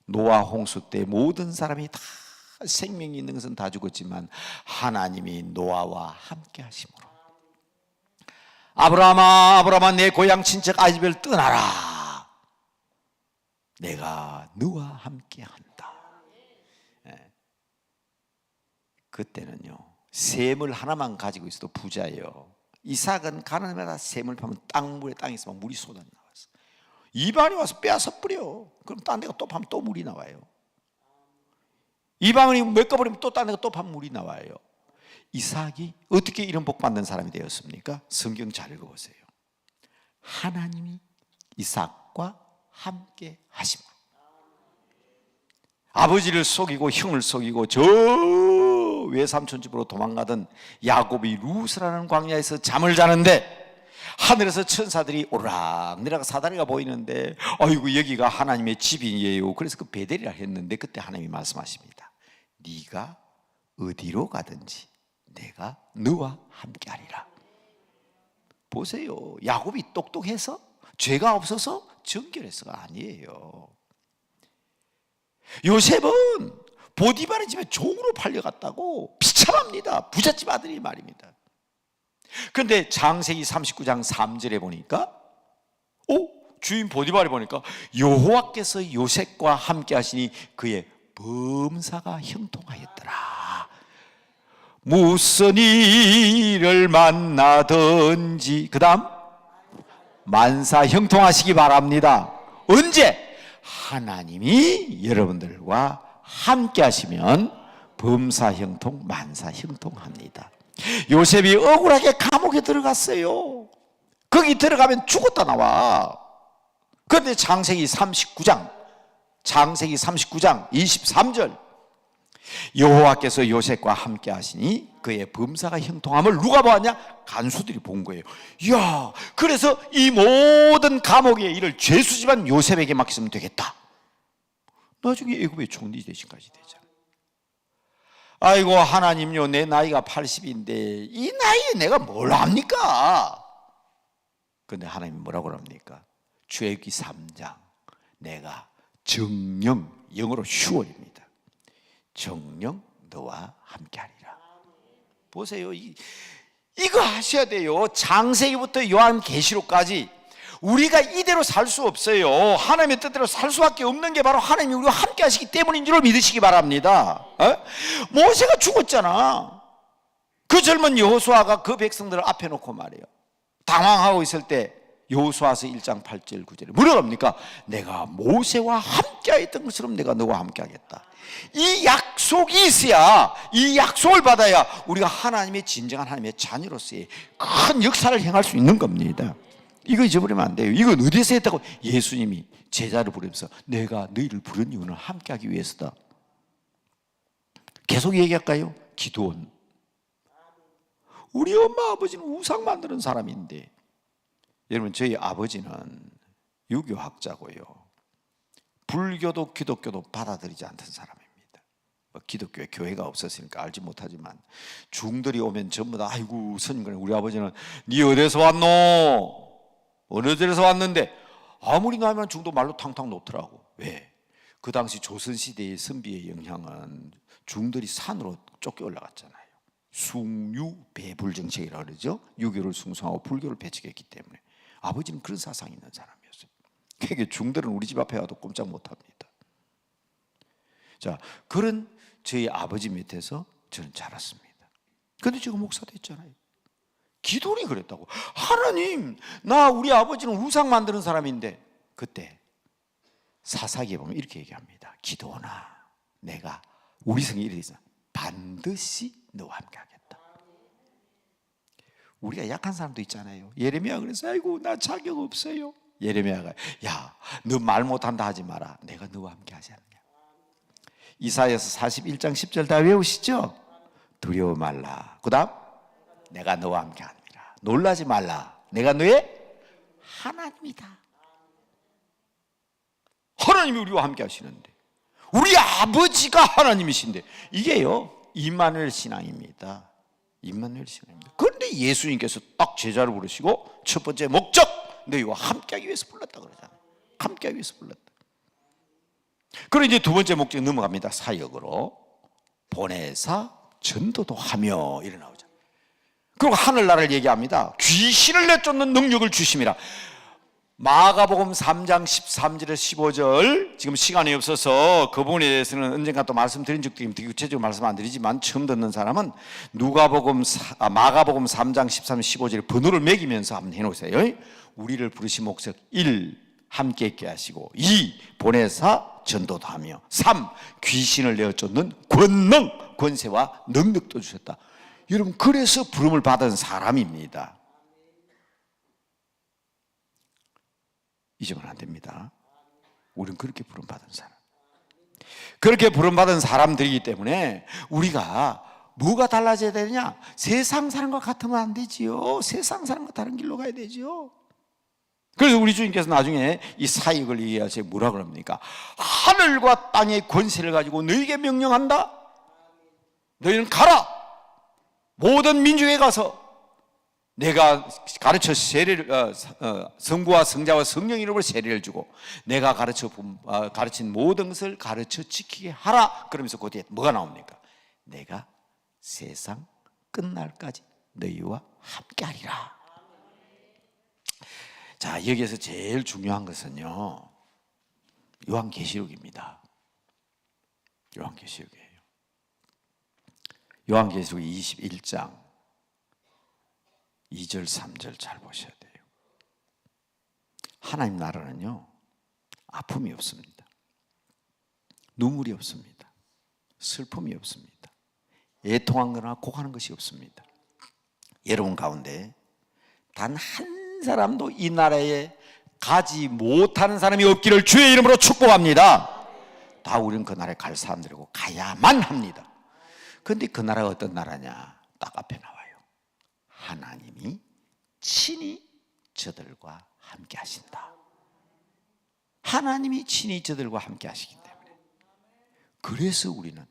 노아 홍수 때 모든 사람이 다 생명이 있는 것은 다 죽었지만 하나님이 노아와 함께 하심으로 아브라함아 내 고향 친척 아이집을 떠나라. 내가 너와 함께 한다. 그때는요, 샘을 하나만 가지고 있어도 부자예요. 이삭은 가난하다 샘을 파면 땅에서 막 물이 쏟아나왔어. 이방인이 와서 빼앗아 뿌려. 그럼 딴 데가 또 파면 또 물이 나와요. 이방인이 메꿔버리면 또 딴 데가 또 파면 물이 나와요. 이삭이 어떻게 이런 복 받는 사람이 되었습니까? 성경 잘 읽어보세요. 하나님이 이삭과 함께 하심으로. 아버지를 속이고 형을 속이고 저 외삼촌 집으로 도망가던 야곱이 루스라는 광야에서 잠을 자는데 하늘에서 천사들이 오르락 내려가 사다리가 보이는데 아이고 여기가 하나님의 집이에요. 그래서 그 베델이라 했는데 그때 하나님이 말씀하십니다. 네가 어디로 가든지 내가 너와 함께하리라. 보세요. 야곱이 똑똑해서 죄가 없어서 정결해서가 아니에요. 요셉은 보디발의 집에 종으로 팔려갔다고 비참합니다. 부잣집 아들이 말입니다. 그런데 창세기 39장 3절에 보니까 주인 보디발이 보니까 여호와께서 요셉과 함께 하시니 그의 범사가 형통하였더라. 무슨 일을 만나든지 그 다음 만사 형통하시기 바랍니다. 언제? 하나님이 여러분들과 함께 하시면 범사 형통, 만사 형통합니다. 요셉이 억울하게 감옥에 들어갔어요. 거기 들어가면 죽었다 나와. 그런데 창세기 39장 23절 여호와께서 요셉과 함께 하시니 그의 범사가 형통함을 누가 보았냐? 간수들이 본 거예요. 이야, 그래서 이 모든 감옥의 일을 죄수지만 요셉에게 맡기면 되겠다. 나중에 애굽의 총리 대신까지 되잖아요. 아이고 하나님요, 내 나이가 80인데 이 나이에 내가 뭘 합니까? 그런데 하나님이 뭐라고 합니까? 출애굽기 3장 내가 정령, 영어로 슈월입니다. 정령 너와 함께하리라. 보세요, 이거 하셔야 돼요. 창세기부터 요한계시록까지 우리가 이대로 살 수 없어요. 하나님의 뜻대로 살 수밖에 없는 게 바로 하나님이 우리와 함께 하시기 때문인 줄 믿으시기 바랍니다. 모세가 죽었잖아. 그 젊은 여호수아가 그 백성들을 앞에 놓고 말이에요, 당황하고 있을 때 여호수아서 1장 8절 9절에 뭐라고 합니까? 내가 모세와 함께 했던 것처럼 내가 너와 함께 하겠다. 이 약속이 있어야, 이 약속을 받아야 우리가 하나님의 진정한 하나님의 자녀로서의 큰 역사를 행할 수 있는 겁니다. 이거 잊어버리면 안 돼요. 이건 어디서 했다고? 예수님이 제자를 부르면서 내가 너희를 부른 이유는 함께 하기 위해서다. 계속 얘기할까요? 기도원. 우리 엄마 아버지는 우상 만드는 사람인데, 여러분 저희 아버지는 유교학자고요, 불교도 기독교도 받아들이지 않던 사람입니다. 기독교에 교회가 없었으니까 알지 못하지만 중들이 오면 전부 다 아이고 스님, 그래 우리 아버지는 니 어디서 왔노? 어느 데서 왔는데, 아무리 나면 중도 말로 탕탕 놓더라고. 왜? 그 당시 조선시대의 선비의 영향은 중들이 산으로 쫓겨 올라갔잖아요. 숭유배불 정책이라고 그러죠. 유교를 숭상하고 불교를 배척했기 때문에 아버지는 그런 사상이 있는 사람이었어요. 그게 중들은 우리 집 앞에 와도 꼼짝 못합니다. 자, 그런 저희 아버지 밑에서 저는 자랐습니다. 근데 지금 목사 됐잖아요. 기도원이 그랬다고. 하나님, 나 우리 아버지는 우상 만드는 사람인데, 그때 사사기에 보면 이렇게 얘기합니다. 기도원아, 내가, 우리 성에 이렇게 있어, 반드시 너와 함께 하겠다. 우리가 약한 사람도 있잖아요. 예레미야 그래서 아이고 나 자격 없어요. 예레미야가 야, 너 말 못한다 하지 마라. 내가 너와 함께 하지 않느냐. 이사야서 41장 10절 다 외우시죠? 두려워 말라. 그 다음 내가 너와 함께 하느니라. 놀라지 말라. 내가 너의 하나님이다. 하나님이 우리와 함께 하시는데, 우리 아버지가 하나님이신데, 이게요 임마누엘 신앙입니다. 임마누엘 신앙입니다. 그런데 예수님께서 딱 제자를 부르시고 첫 번째 목적, 너희와 함께하기 위해서 불렀다 그러잖아요. 함께하기 위해서 불렀다. 그리고 이제 두 번째 목적 넘어갑니다. 사역으로 보내사 전도도 하며 이래 나오죠. 그리고 하늘나라를 얘기합니다. 귀신을 내쫓는 능력을 주심이라. 마가복음 3장 13절에서 15절, 지금 시간이 없어서 그 부분에 대해서는 언젠가 또 말씀드린 적도 있는데 구체적으로 말씀 안 드리지만 처음 듣는 사람은 마가복음 3장 13, 15절에 번호를 매기면서 한번 해놓으세요. 우리를 부르신 목적 1. 함께 있게 하시고, 2. 보내사 전도도 하며, 3. 귀신을 내쫓는 권능, 권세와 능력도 주셨다. 여러분, 그래서 부름을 받은 사람입니다. 잊으면 안 됩니다. 우리는 그렇게 부름받은 사람, 그렇게 부름받은 사람들이기 때문에 우리가 뭐가 달라져야 되느냐? 세상 사람과 같으면 안 되지요. 세상 사람과 다른 길로 가야 되지요. 그래서 우리 주님께서 나중에 이 사역을 얘기하셔서 뭐라 그럽니까? 하늘과 땅의 권세를 가지고 너희에게 명령한다. 너희는 가라. 모든 민족에 가서 내가 가르쳐 세례를, 성부와 성자와 성령 이름으로 세례를 주고 내가 가르친 모든 것을 가르쳐 지키게 하라. 그러면서 그 뒤에 뭐가 나옵니까? 내가 세상 끝날까지 너희와 함께 하리라. 자, 여기에서 제일 중요한 것은요, 요한계시록입니다. 요한계시록이에요. 요한계시록 21장 2절 3절 잘 보셔야 돼요. 하나님 나라는요, 아픔이 없습니다. 눈물이 없습니다. 슬픔이 없습니다. 애통한 거나 곡하는 것이 없습니다. 여러분 가운데 단 한 사람도 이 나라에 가지 못하는 사람이 없기를 주의 이름으로 축복합니다. 다 우리는 그 나라에 갈 사람들이고 가야만 합니다. 그런데 그 나라가 어떤 나라냐? 딱 앞에 나와요. 하나님이 친히 저들과 함께 하신다. 하나님이 친히 저들과 함께 하시기 때문에, 그래서 우리는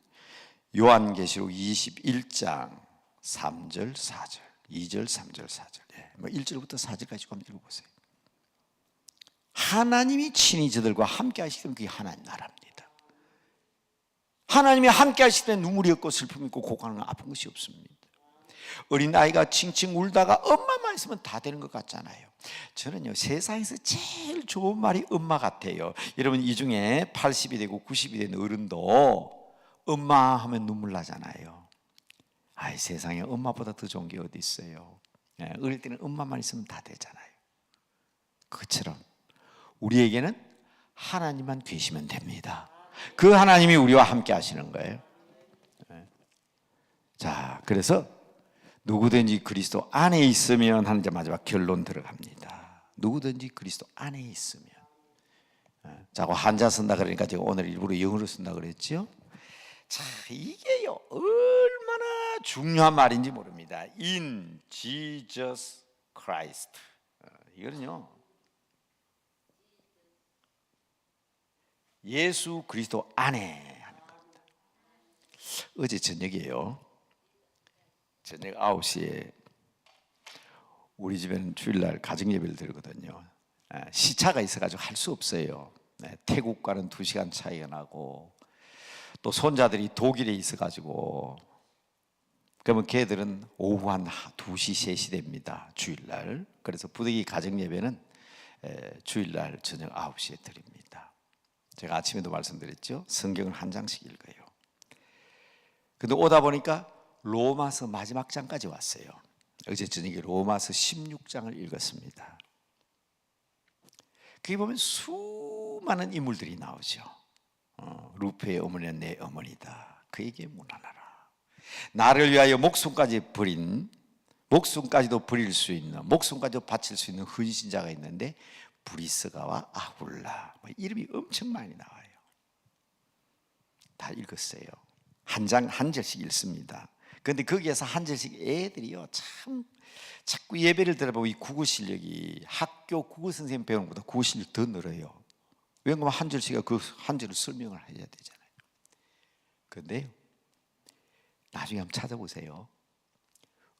요한계시록 21장 3절 4절 2절 3절 4절, 1절부터 4절까지 한번 읽어보세요. 하나님이 친히 저들과 함께 하시기 때문에 그게 하나님 나라입니다. 하나님이 함께 하실 때 눈물이 없고 슬픔이 있고 고관은 아픈 것이 없습니다. 어린아이가 칭칭 울다가 엄마 엄마만 있으면 다 되는 것 같잖아요. 저는요, 세상에서 제일 좋은 말이 엄마 같아요. 여러분, 이 중에 80이 되고 90이 된 어른도 엄마 하면 눈물 나잖아요. 아이, 세상에 엄마보다 더 좋은 게 어디 있어요. 어릴 때는 엄마만 있으면 다 되잖아요. 그처럼 우리에게는 하나님만 계시면 됩니다. 그 하나님이 우리와 함께 하시는 거예요. 자, 그래서 누구든지 그리스도 안에 있으면 하는 마지막 결론 들어갑니다. 누구든지 그리스도 안에 있으면. 자꾸 한자 쓴다 그러니까 제가 오늘 일부러 영어로 쓴다 그랬죠. 자, 이게요 얼마나 중요한 말인지 모릅니다. In Jesus Christ. 이거는요, 예수 그리스도 안에 하는 겁니다. 어제 저녁에요, 저녁 9시에 우리 집에는 주일날 가정예배를 드리거든요. 시차가 있어가지고 할 수 없어요. 태국과는 2시간 차이가 나고, 또 손자들이 독일에 있어가지고, 그러면 걔들은 오후 한 2시, 3시 됩니다, 주일날. 그래서 부득이 가정예배는 주일날 저녁 9시에 드립니다. 제가 아침에도 말씀드렸죠, 성경을 한 장씩 읽어요. 근데 오다 보니까 로마서 마지막 장까지 왔어요. 어제 저녁에 로마서 16장을 읽었습니다. 거기 보면 수많은 인물들이 나오죠. 루페의 어머니는 내 어머니다. 그에게 문안하라. 나를 위하여 목숨까지도 버릴 수 있는, 목숨까지도 바칠 수 있는 헌신자가 있는데 브리스가와 아굴라, 이름이 엄청 많이 나와요. 다 읽었어요. 한 장 한 절씩 읽습니다. 그런데 거기에서 한 절씩 애들이요, 참 자꾸 예배를 들어보면 이 국어 실력이 학교 국어 선생님 배우는 것보다 국어 실력이 더 늘어요. 왜냐하면 한 절씩가 그 한 절을 설명을 해야 되잖아요. 그런데요, 나중에 한번 찾아보세요.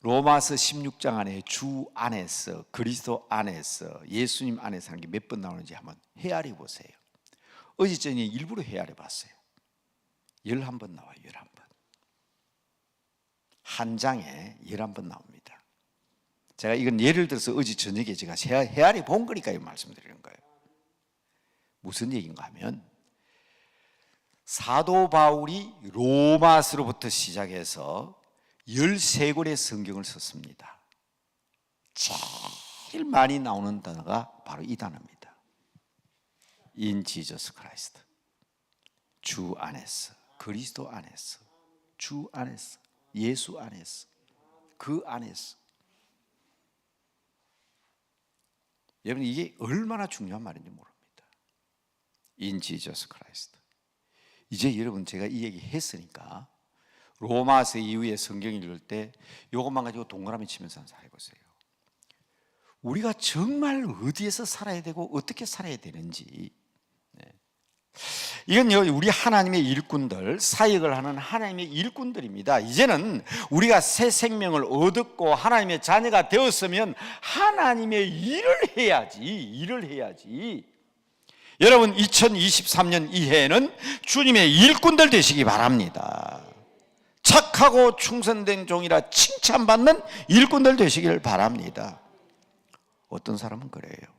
로마서 16장 안에 주 안에서, 그리스도 안에서, 예수님 안에서 하는 게 몇 번 나오는지 한번 헤아려 보세요. 어제 저녁에 일부러 헤아려 봤어요. 11번 나와요. 11번. 한 장에 11번 나옵니다. 제가 이건 예를 들어서 어제 저녁에 제가 헤아려 본 거니까 말씀드리는 거예요. 무슨 얘기인가 하면, 사도 바울이 로마서로부터 시작해서 13권의 성경을 썼습니다. 제일 많이 나오는 단어가 바로 이 단어입니다. In Jesus Christ. 주 안에서, 그리스도 안에서, 주 안에서, 예수 안에서, 그 안에서. 여러분, 이게 얼마나 중요한 말인지 모릅니다. In Jesus Christ. 이제 여러분, 제가 이 얘기 했으니까 로마서 이후에 성경 읽을 때 이것만 가지고 동그라미 치면서 한번 살아보세요. 우리가 정말 어디에서 살아야 되고 어떻게 살아야 되는지. 이건 우리 하나님의 일꾼들, 사역을 하는 하나님의 일꾼들입니다. 이제는 우리가 새 생명을 얻었고 하나님의 자녀가 되었으면 하나님의 일을 해야지. 여러분, 2023년 이해에는 주님의 일꾼들 되시기 바랍니다. 착하고 충성된 종이라 칭찬받는 일꾼들 되시길 바랍니다. 어떤 사람은 그래요.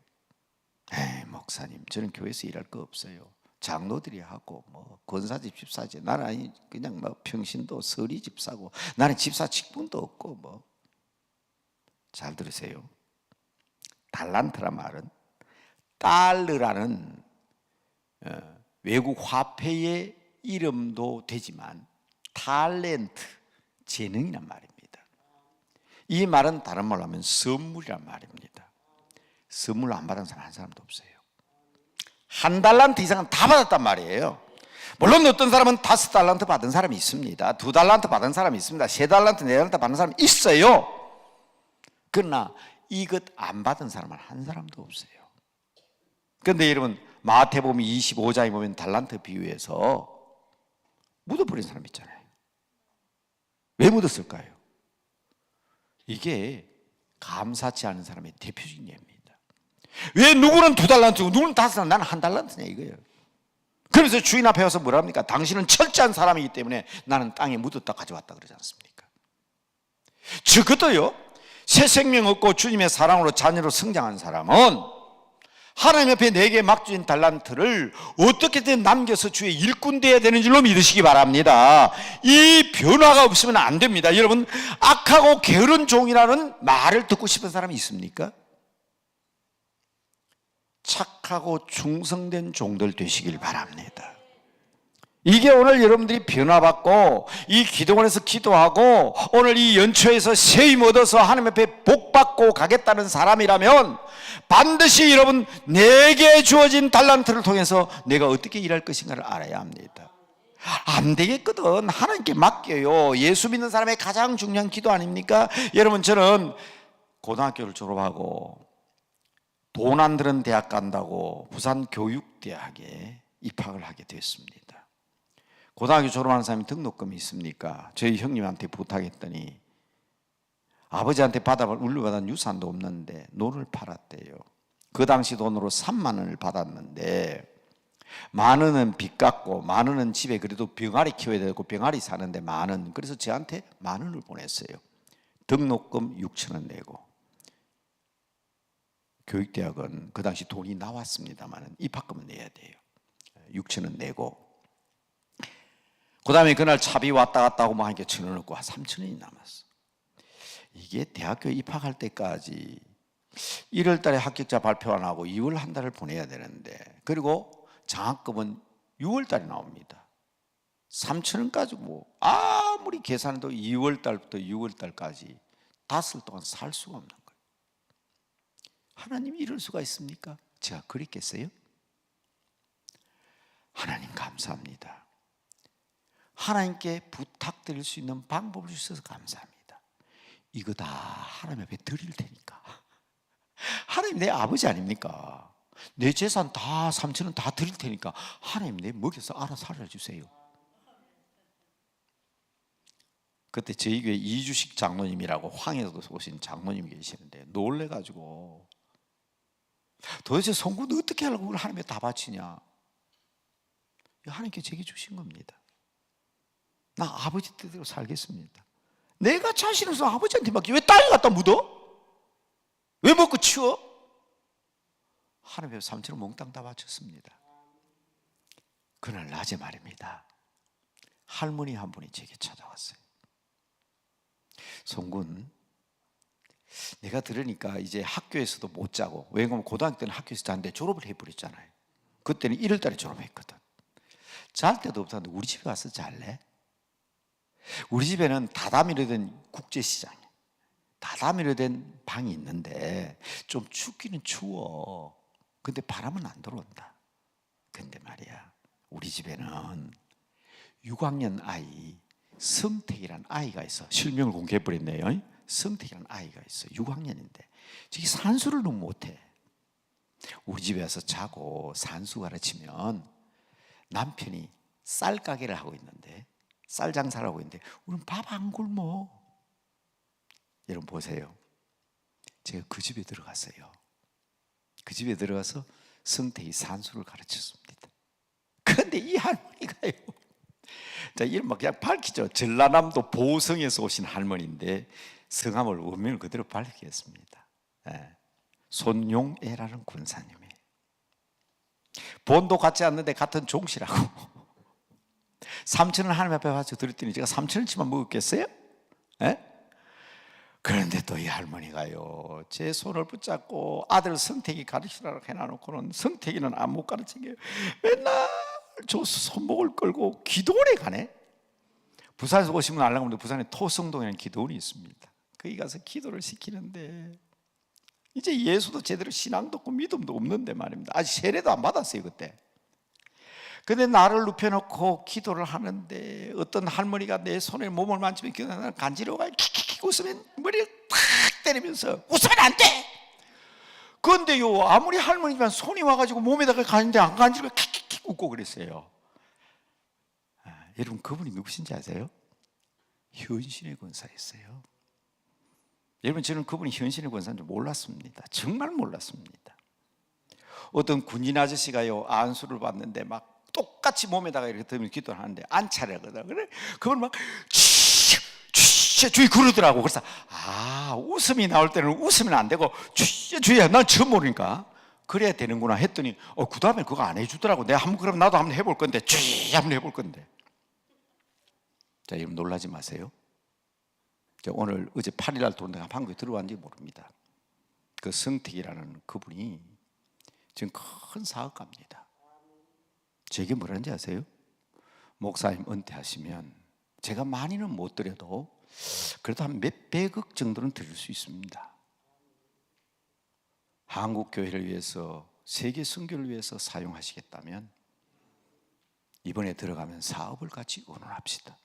목사님, 저는 교회에서 일할 거 없어요. 장로들이 하고 권사집 집사지, 나는 그냥 평신도 서리 집사고, 나는 집사 직분도 없고. 잘 들으세요. 달란트란 말은 달러라는 외국 화폐의 이름도 되지만 탤런트, 재능이란 말입니다. 이 말은 다른 말로 하면 선물이란 말입니다. 선물 안 받은 사람 한 사람도 없어요. 1달란트 이상은 다 받았단 말이에요. 물론 어떤 사람은 5달란트 받은 사람이 있습니다. 2달란트 받은 사람이 있습니다. 3달란트, 4달란트 받은 사람이 있어요. 그러나 이것 안 받은 사람은 한 사람도 없어요. 그런데 여러분, 마태복음 25장에 보면 달란트 비유에서 묻어버린 사람 있잖아요. 왜 묻었을까요? 이게 감사치 않은 사람의 대표적인 예입니다. 왜 누구는 2달란트고 누구는 5달란트, 나는 1달란트냐 이거예요. 그래서 주인 앞에 와서 뭐라 합니까? 당신은 철저한 사람이기 때문에 나는 땅에 묻었다 가져왔다 그러지 않습니까? 적어도요, 새 생명 얻고 주님의 사랑으로 자녀로 성장한 사람은 하나님 앞에 내게 맡겨진 달란트를 어떻게든 남겨서 주의 일꾼 되어야 되는 줄로 믿으시기 바랍니다. 이 변화가 없으면 안 됩니다. 여러분, 악하고 게으른 종이라는 말을 듣고 싶은 사람이 있습니까? 착하고 충성된 종들 되시길 바랍니다. 이게 오늘 여러분들이 변화받고 이 기도원에서 기도하고 오늘 이 연초에서 세임 얻어서 하나님 앞에 복받고 가겠다는 사람이라면 반드시 여러분, 내게 주어진 달란트를 통해서 내가 어떻게 일할 것인가를 알아야 합니다. 안 되겠거든. 하나님께 맡겨요. 예수 믿는 사람의 가장 중요한 기도 아닙니까? 여러분, 저는 고등학교를 졸업하고 돈 안 드는 대학 간다고 부산 교육대학에 입학을 하게 됐습니다. 고등학교 졸업하는 사람이 등록금이 있습니까? 저희 형님한테 부탁했더니 아버지한테 물려받은 유산도 없는데 논을 팔았대요. 그 당시 돈으로 3만 원을 받았는데 만 원은 빚 갚고 만 원은 집에 그래도 병아리 키워야 되고 병아리 사는데 만 원. 그래서 저한테 만 원을 보냈어요. 등록금 6천 원 내고. 교육대학은 그 당시 돈이 나왔습니다만 입학금은 내야 돼요. 6천 원 내고. 그 다음에 그날 차비 왔다 갔다 하고 뭐 하니까 1,000원 없고 3,000원이 남았어. 이게 대학교 입학할 때까지 1월 달에 합격자 발표 안 하고 2월 한 달을 보내야 되는데, 그리고 장학금은 6월 달에 나옵니다. 3,000원 가지고 아무리 계산해도 2월 달부터 6월 달까지 닷을 동안 살 수가 없는 거예요. 하나님이 이럴 수가 있습니까? 제가 그랬겠어요? 하나님 감사합니다. 하나님께 부탁드릴 수 있는 방법을 주셔서 감사합니다. 이거 다 하나님 앞에 드릴 테니까. 하나님 내 아버지 아닙니까? 내 재산 다 3,000원 다 드릴 테니까 하나님 내 먹여서 알아서 살아주세요. 그때 저희 교회 이주식 장로님이라고 황해에서 오신 장로님이 계시는데 놀래가지고 도대체 송구는 어떻게 하려고 그걸 하나님께 다 바치냐. 하나님께 제게 주신 겁니다. 나 아버지 뜻대로 살겠습니다. 내가 자신 없어 아버지한테 맡기 왜 땅에 갖다 묻어? 왜 먹고 치워? 하나님 앞에 3,000원 몽땅 다 바쳤습니다. 그날 낮에 말입니다. 할머니 한 분이 제게 찾아왔어요. 송군, 내가 들으니까 이제 학교에서도 못 자고, 왜냐하면 고등학교 때는 학교에서 자는데 졸업을 해버렸잖아요. 그때는 1월 달에 졸업했거든. 잘 때도 없었는데 우리 집에 와서 잘래? 우리 집에는 다다미로 된 국제시장이야. 다다미로 된 방이 있는데 좀 춥기는 추워. 근데 바람은 안 들어온다. 근데 말이야, 우리 집에는 6학년 아이 성택이라는 아이가 있어. 실명을 공개해버렸네요. 성택이라는 아이가 있어. 6학년인데 저기 산수를 너무 못해. 우리 집에 와서 자고 산수 가르치면 남편이 쌀 가게를 하고 있는데, 쌀 장사를 하고 있는데 우리는 밥 안 굶어. 여러분 보세요. 제가 그 집에 들어갔어요. 그 집에 들어가서 성택이 산수를 가르쳤습니다. 그런데 이 할머니가요, 자, 이름 막 그냥 밝히죠. 전라남도 보성에서 오신 할머니인데 성함을 원명을 그대로 밝히겠습니다. 손용애라는 군사님이에요. 본도 같지 않는데 같은 종씨라고. 3,000원 하나님 앞에 바쳐 드렸더니 제가 3,000원치만 먹었겠어요? 그런데 또 이 할머니가요, 제 손을 붙잡고 아들 성택이 가르치라고 해놔놓고는 성택이는 안 못 가르치게 맨날 저 손목을 끌고 기도원에 가네. 부산에서 오시면 알라고 하는데 부산에 토성동이라는 기도원이 있습니다. 거기 가서 기도를 시키는데 이제 예수도 제대로 신앙도 없고 믿음도 없는데 말입니다. 아직 세례도 안 받았어요 그때. 근데 나를 눕혀놓고 기도를 하는데 어떤 할머니가 내 손에 몸을 만지면 나는 간지러워가 킥킥킥 웃으면 머리를 탁 때리면서 웃으면 안 돼. 그런데요, 아무리 할머니지만 손이 와가지고 몸에다가 가는데 안 간지러워 킥킥킥 웃고 그랬어요. 여러분 그분이 누구신지 아세요? 현신의 권사였어요. 여러분 저는 그분이 현신의 권사인 줄 몰랐습니다. 정말 몰랐습니다. 어떤 군인 아저씨가요 안수를 받는데 막 똑같이 몸에다가 이렇게 들면 기도를 하는데 안차려거든. 그래 그걸 막 주여 주여 그러더라고. 그래서 웃음이 나올 때는 웃으면 안 되고 주여 주여, 난 처음 모르니까 그래야 되는구나 했더니 그 다음에 그거 안 해주더라고. 내가 한번 그럼 나도 한번 해볼 건데, 주여 한번 해볼 건데. 자, 여러분 놀라지 마세요. 오늘 어제 8일날 들어온다 한국에 들어왔는지 모릅니다. 그 성택이라는 그분이 지금 큰 사업가입니다. 제게 뭐라는지 아세요? 목사님 은퇴하시면 제가 많이는 못 드려도 그래도 한 몇백억 정도는 드릴 수 있습니다. 한국 교회를 위해서, 세계 선교를 위해서 사용하시겠다면 이번에 들어가면 사업을 같이 의논합시다.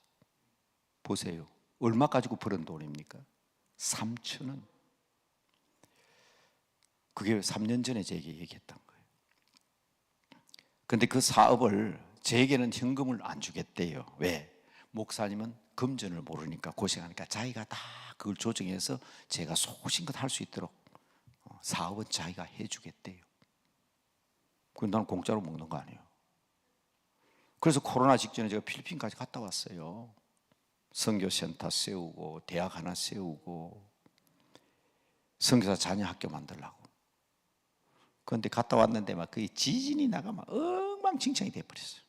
보세요. 얼마 가지고 벌은 돈입니까? 3천원. 그게 3년 전에 제게 얘기했던 거예요. 근데 그 사업을 제게는 현금을 안 주겠대요. 왜? 목사님은 금전을 모르니까 고생하니까 자기가 다 그걸 조정해서 제가 소신껏 할 수 있도록 사업은 자기가 해주겠대요. 그럼 나는 공짜로 먹는 거 아니에요. 그래서 코로나 직전에 제가 필리핀까지 갔다 왔어요. 선교센터 세우고 대학 하나 세우고 선교사 자녀 학교 만들려고. 그런데 갔다 왔는데 막 그 지진이 나가 막 엉망진창이 돼버렸어요.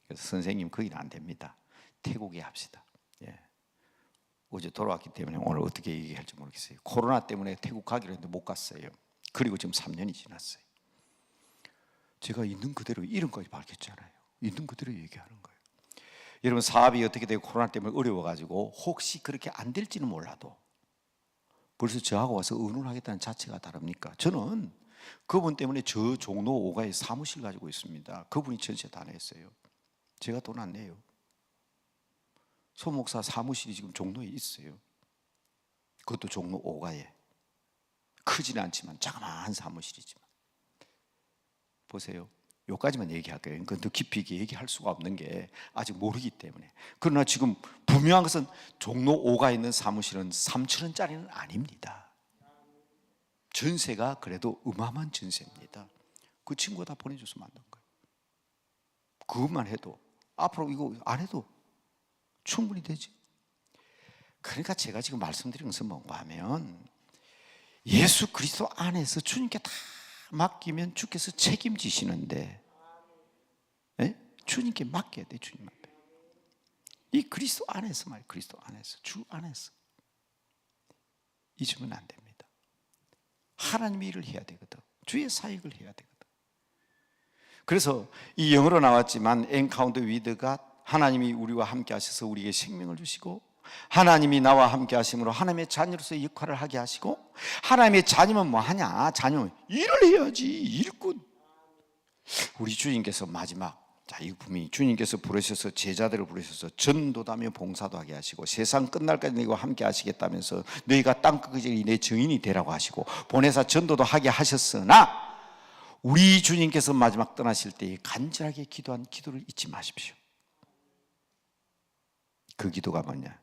그래서 선생님 거기는 안 됩니다. 태국에 합시다. 예. 어제 돌아왔기 때문에 오늘 어떻게 얘기할지 모르겠어요. 코로나 때문에 태국 가기로 했는데 못 갔어요. 그리고 지금 3년이 지났어요. 제가 있는 그대로 이름까지 밝혔잖아요. 있는 그대로 얘기하는 거예요. 여러분 사업이 어떻게 되고 코로나 때문에 어려워가지고 혹시 그렇게 안 될지는 몰라도 벌써 저하고 와서 의논하겠다는 자체가 다릅니까? 저는 그분 때문에 저 종로 5가에 사무실 가지고 있습니다. 그분이 전세 다 냈어요. 제가 돈 안 내요. 소 목사 사무실이 지금 종로에 있어요. 그것도 종로 5가에. 크지는 않지만 자그마한 사무실이지만. 보세요. 요까지만 얘기할 거예요. 그건 더 깊이 얘기할 수가 없는 게 아직 모르기 때문에. 그러나 지금 분명한 것은 종로 5가에 있는 사무실은 3천원짜리는 아닙니다. 전세가 그래도 어마어마한 전세입니다. 그 친구가 다 보내줘서 만든 거예요. 그것만 해도 앞으로 이거 안 해도 충분히 되지. 그러니까 제가 지금 말씀드리는 것은 뭔가 하면 예수 그리스도 안에서 주님께 다 맡기면 주께서 책임지시는데, 네? 주님께 맡겨야 돼. 주님 앞에. 이 그리스도 안에서 말이에요. 그리스도 안에서, 주 안에서 잊으면 안 됩니다. 하나님의 일을 해야 되거든. 주의 사역을 해야 되거든. 그래서 이 영어로 나왔지만 Encounter with God, 하나님이 우리와 함께 하셔서 우리에게 생명을 주시고 하나님이 나와 함께 하심으로 하나님의 자녀로서의 역할을 하게 하시고, 하나님의 자녀면 뭐 하냐? 자녀는 일을 해야지. 일꾼. 우리 주님께서 마지막, 이 분이 주님께서 부르셔서 제자들을 부르셔서 전도다며 봉사도 하게 하시고 세상 끝날까지 너희와 함께 하시겠다면서 너희가 땅끝까지 내 증인이 되라고 하시고 보내사 전도도 하게 하셨으나 우리 주님께서 마지막 떠나실 때 간절하게 기도한 기도를 잊지 마십시오. 그 기도가 뭐냐?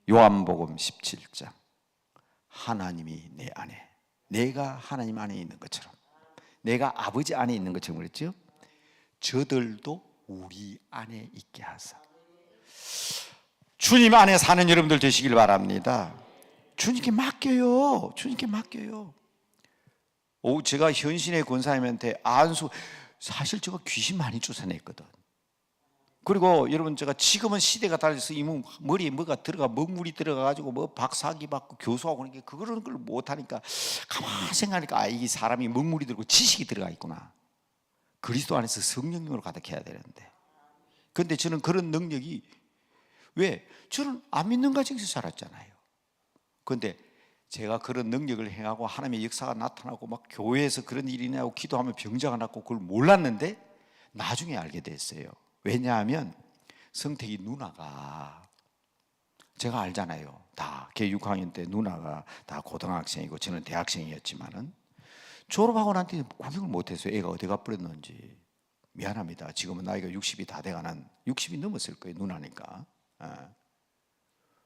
요한복음 17장. 하나님이 내 안에, 내가 하나님 안에 있는 것처럼, 내가 아버지 안에 있는 것처럼 그랬죠? 저들도 우리 안에 있게 하사. 주님 안에 사는 여러분들 되시길 바랍니다. 주님께 맡겨요. 주님께 맡겨요. 제가 현신의 권사님한테 사실 제가 귀신 많이 쫓아냈거든. 그리고 여러분 제가 지금은 시대가 달라서 이모 머리에 뭐가 들어가 먹물이 들어가가지고 뭐 박사학위 받고 교수하고 그러니까 그런 걸 못하니까 가만히 생각하니까 이게 사람이 먹물이 들고 지식이 들어가 있구나. 그리스도 안에서 성령으로 가득해야 되는데. 그런데 저는 그런 능력이 왜? 저는 안 믿는 가정에서 자랐잖아요. 그런데 제가 그런 능력을 행하고 하나님의 역사가 나타나고 막 교회에서 그런 일이 나고 기도하면 병자가 낫고 그걸 몰랐는데 나중에 알게 됐어요. 왜냐하면 성택이 누나가, 제가 알잖아요. 다 걔 6학년 때 누나가 다 고등학생이고 저는 대학생이었지만은 졸업하고 난 뒤에 구경을 못했어요. 애가 어디 가버렸는지. 미안합니다. 지금은 나이가 60이 다 돼가는, 60이 넘었을 거예요. 누나니까.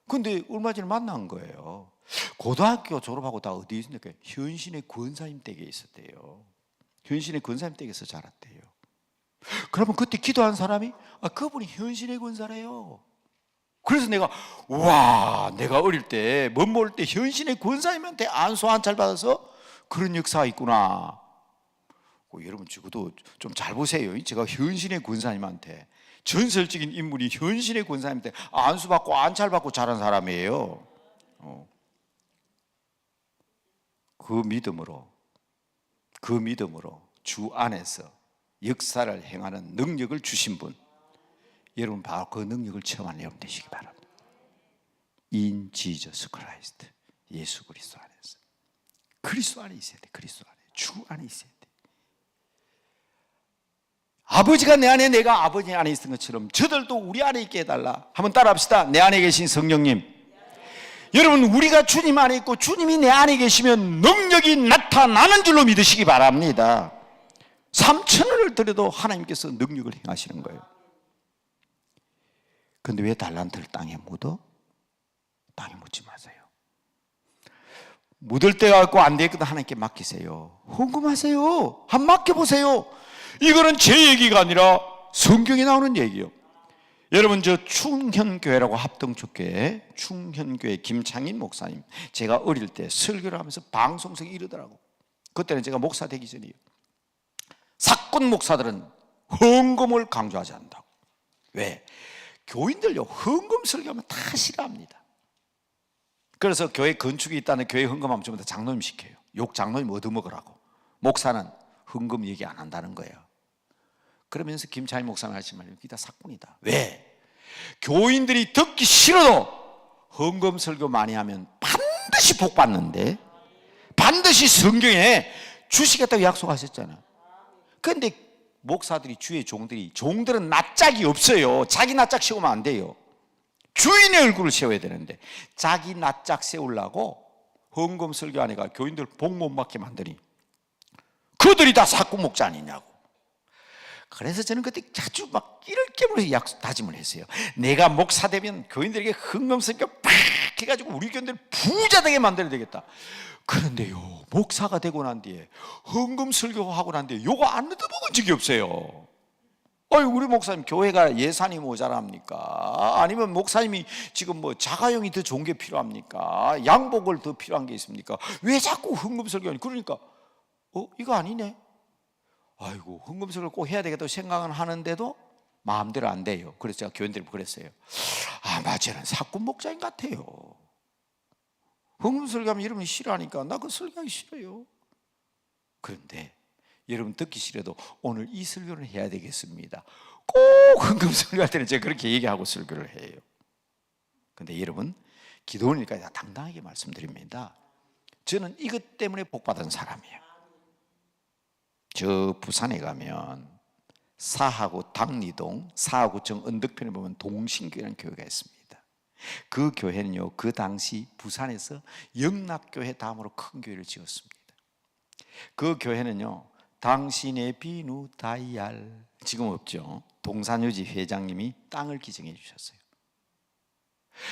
근데 얼마 전에 만난 거예요. 고등학교 졸업하고 다 어디에 있습니까? 현신의 권사님 댁에 있었대요. 현신의 권사님 댁에서 자랐대요. 그러면 그때 기도한 사람이 그분이 현신의 권사래요. 그래서 내가 어릴 때 멋모를 때 현신의 권사님한테 안수 안찰 받아서 그런 역사가 있구나. 여러분 적어도 좀 잘 보세요. 제가 현신의 권사님한테, 전설적인 인물이 현신의 권사님한테 안수 받고 안찰 받고 자란 사람이에요. 그 믿음으로 주 안에서 역사를 행하는 능력을 주신 분, 여러분 바로 그 능력을 체험하는 여러분 되시기 바랍니다. In Jesus Christ, 예수 그리스도 안에서. 그리스도 안에 있어야 돼. 그리스도 안에, 주 안에 있어야 돼. 아버지가 내 안에, 내가 아버지 안에 있는 것처럼 저들도 우리 안에 있게 해달라. 한번 따라합시다. 내 안에 계신 성령님. 여러분, 우리가 주님 안에 있고 주님이 내 안에 계시면 능력이 나타나는 줄로 믿으시기 바랍니다. 3,000원을 드려도 하나님께서 능력을 행하시는 거예요. 그런데 왜 달란트를 땅에 묻어? 땅에 묻지 마세요. 묻을 때가 있고 안 되거든 하나님께 맡기세요. 헌금하세요. 한 맡겨보세요. 이거는 제 얘기가 아니라 성경에 나오는 얘기예요. 여러분, 저 충현교회라고 합동축교회 충현교회 김창인 목사님, 제가 어릴 때 설교를 하면서 방송석에 이러더라고. 그때는 제가 목사 되기 전이에요. 사건 목사들은 헌금을 강조하지 않는다고. 왜? 교인들요, 헌금 설교하면 다 싫어합니다. 그래서 교회 건축이 있다는 교회 헌금하면 전부 다 장로님 시켜요. 욕 장로님 얻어먹으라고. 목사는 헌금 얘기 안 한다는 거예요. 그러면서 김창인 목사님 하신 말이 이게 다 사건이다. 왜? 교인들이 듣기 싫어도 헌금 설교 많이 하면 반드시 복 받는데, 반드시 성경에 주시겠다고 약속하셨잖아요. 그런데 목사들이, 주의 종들은 낯짝이 없어요. 자기 낯짝 세우면 안 돼요. 주인의 얼굴을 세워야 되는데 자기 낯짝 세우려고 헌금 설교 하니까 교인들 복 못 받게 만드니 그들이 다 사건 목자 아니냐고. 그래서 저는 그때 자주 막 이럴 깨물어서 다짐을 했어요. 내가 목사 되면 교인들에게 헌금 설교 팍 해가지고 우리 교인들 부자 되게 만들어야 되겠다. 그런데요, 목사가 되고 난 뒤에 헌금 설교하고 난 뒤에 요거 안 얻어먹은 적이 없어요. 우리 목사님 교회가 예산이 모자랍니까? 아니면 목사님이 지금 뭐 자가용이 더 좋은 게 필요합니까? 양복을 더 필요한 게 있습니까? 왜 자꾸 헌금 설교하니? 그러니까 이거 아니네. 아이고, 헌금 설교를 꼭 해야 되겠다고 생각은 하는데도 마음대로 안 돼요. 그래서 제가 교인들이 그랬어요. 아마 쟤는 사건 목자인 것 같아요. 헌금 설교하면 여러분이 싫어하니까 나 그 설교하기 싫어요. 그런데 여러분 듣기 싫어도 오늘 이 설교를 해야 되겠습니다. 꼭 헌금 설교할 때는 제가 그렇게 얘기하고 설교를 해요. 그런데 여러분, 기도원이니까 당당하게 말씀드립니다. 저는 이것 때문에 복받은 사람이에요. 저 부산에 가면 사하구 당리동, 사하구청 언덕편에 보면 동신교회라는 교회가 있습니다. 그 교회는요, 그 당시 부산에서 영락교회 다음으로 큰 교회를 지었습니다. 그 교회는요, 당신의 비누 다이알, 지금 없죠. 동산유지 회장님이 땅을 기증해 주셨어요.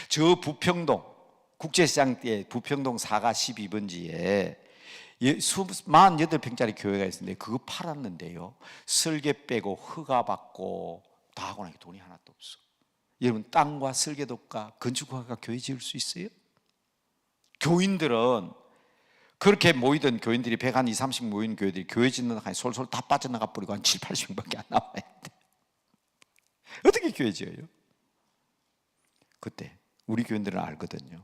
저 부평동 국제시장 때 부평동 4가 12번지에 48평짜리 교회가 있었는데 그거 팔았는데요, 설계 빼고 허가 받고 다 하고 나니까 돈이 하나도 없어. 여러분, 땅과 설계도가 건축허가가 교회 지을 수 있어요? 교인들은 그렇게 모이던 교인들이 120, 30 모인 교회들이 교회 짓는 한 솔솔 다 빠져나가 버리고 한 7, 80명밖에 안 남아야 돼. 어떻게 교회 지어요? 그때 우리 교인들은 알거든요.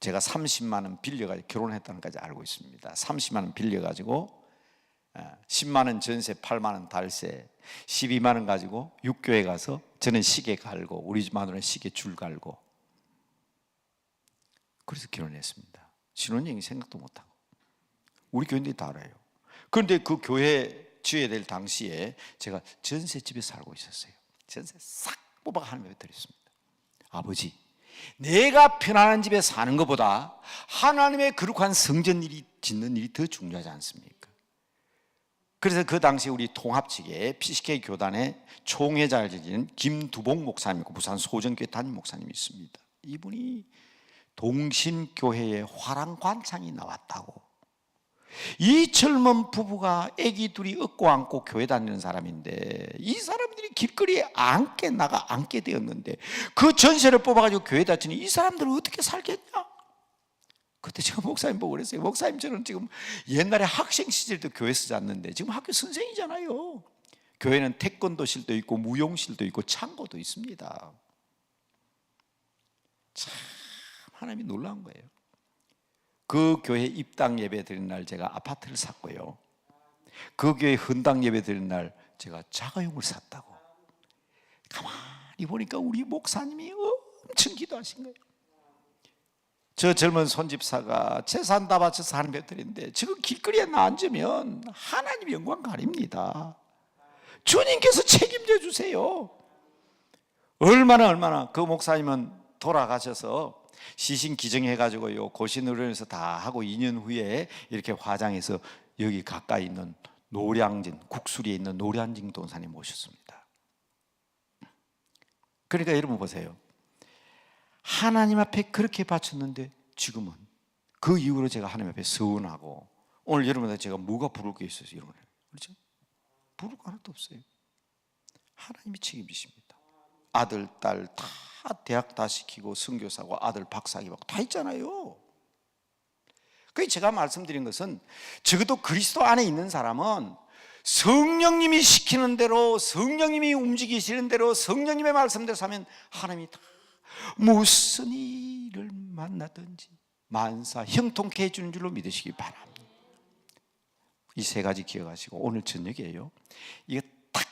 제가 30만 원 빌려가지고 결혼했다는 것까지 알고 있습니다. 30만 원 빌려가지고 10만 원 전세, 8만 원 달세, 12만 원 가지고 육교에 가서 저는 시계 갈고 우리 마누라는 시계 줄 갈고, 그래서 결혼했습니다. 신혼여행 생각도 못하고. 우리 교인들이 다 알아요. 그런데 그 교회 지어야 될 당시에 제가 전셋집에 살고 있었어요. 전세 싹 뽑아가 하나님께 드렸습니다. 아버지, 내가 편안한 집에 사는 것보다 하나님의 거룩한 성전 일이 짓는 일이 더 중요하지 않습니까? 그래서 그 당시 우리 통합 측에 PCK 교단의 총회장을 지낸 김두봉 목사님이고 부산 소정교회 담임 목사님이 있습니다. 이분이 동신교회에 화랑관창이 나왔다고. 이 젊은 부부가 아기 둘이 업고 안고 교회 다니는 사람인데 이 사람들이 사람들이 길거리에 앉게 되었는데 그 전세를 뽑아가지고 교회에다 주니 이 사람들은 어떻게 살겠냐? 그때 제가 목사님 보고 그랬어요. 목사님, 저는 지금 옛날에 학생 시절도 교회에서 잤는데 지금 학교 선생이잖아요. 교회는 태권도실도 있고 무용실도 있고 창고도 있습니다. 참 하나님이 놀라운 거예요. 그 교회 입당 예배 드리는 날 제가 아파트를 샀고요, 그 교회 헌당 예배 드리는 날 제가 자가용을 샀다고. 가만히 보니까 우리 목사님이 엄청 기도하신 거예요. 저 젊은 손집사가 재산 다 바쳐서 하는 배 드리는데 지금 길거리에 앉으면 하나님 영광 가립니다. 주님께서 책임져 주세요. 얼마나 그 목사님은 돌아가셔서 시신 기증해가지고요 고신의료원에서 다 하고 2년 후에 이렇게 화장해서 여기 가까이 있는 노량진, 국수리에 있는 노량진 동산에 모셨습니다. 그러니까 여러분 보세요. 하나님 앞에 그렇게 바쳤는데 지금은 그 이후로 제가 하나님 앞에 서운하고, 오늘 여러분한테 제가 뭐가 부를 게 있어요, 여러분? 그렇죠? 부를 거 하나도 없어요. 하나님이 책임지십니다. 아들, 딸 다 대학 다 시키고 선교사고 아들 박사학위 받고 다 있잖아요. 그래서 제가 말씀드린 것은 적어도 그리스도 안에 있는 사람은 성령님이 시키는 대로, 성령님이 움직이시는 대로, 성령님의 말씀대로 사면 하나님이 다 무슨 일을 만나든지 만사 형통케 해주는 줄로 믿으시기 바랍니다. 이 세 가지 기억하시고 오늘 저녁이에요. 이게 딱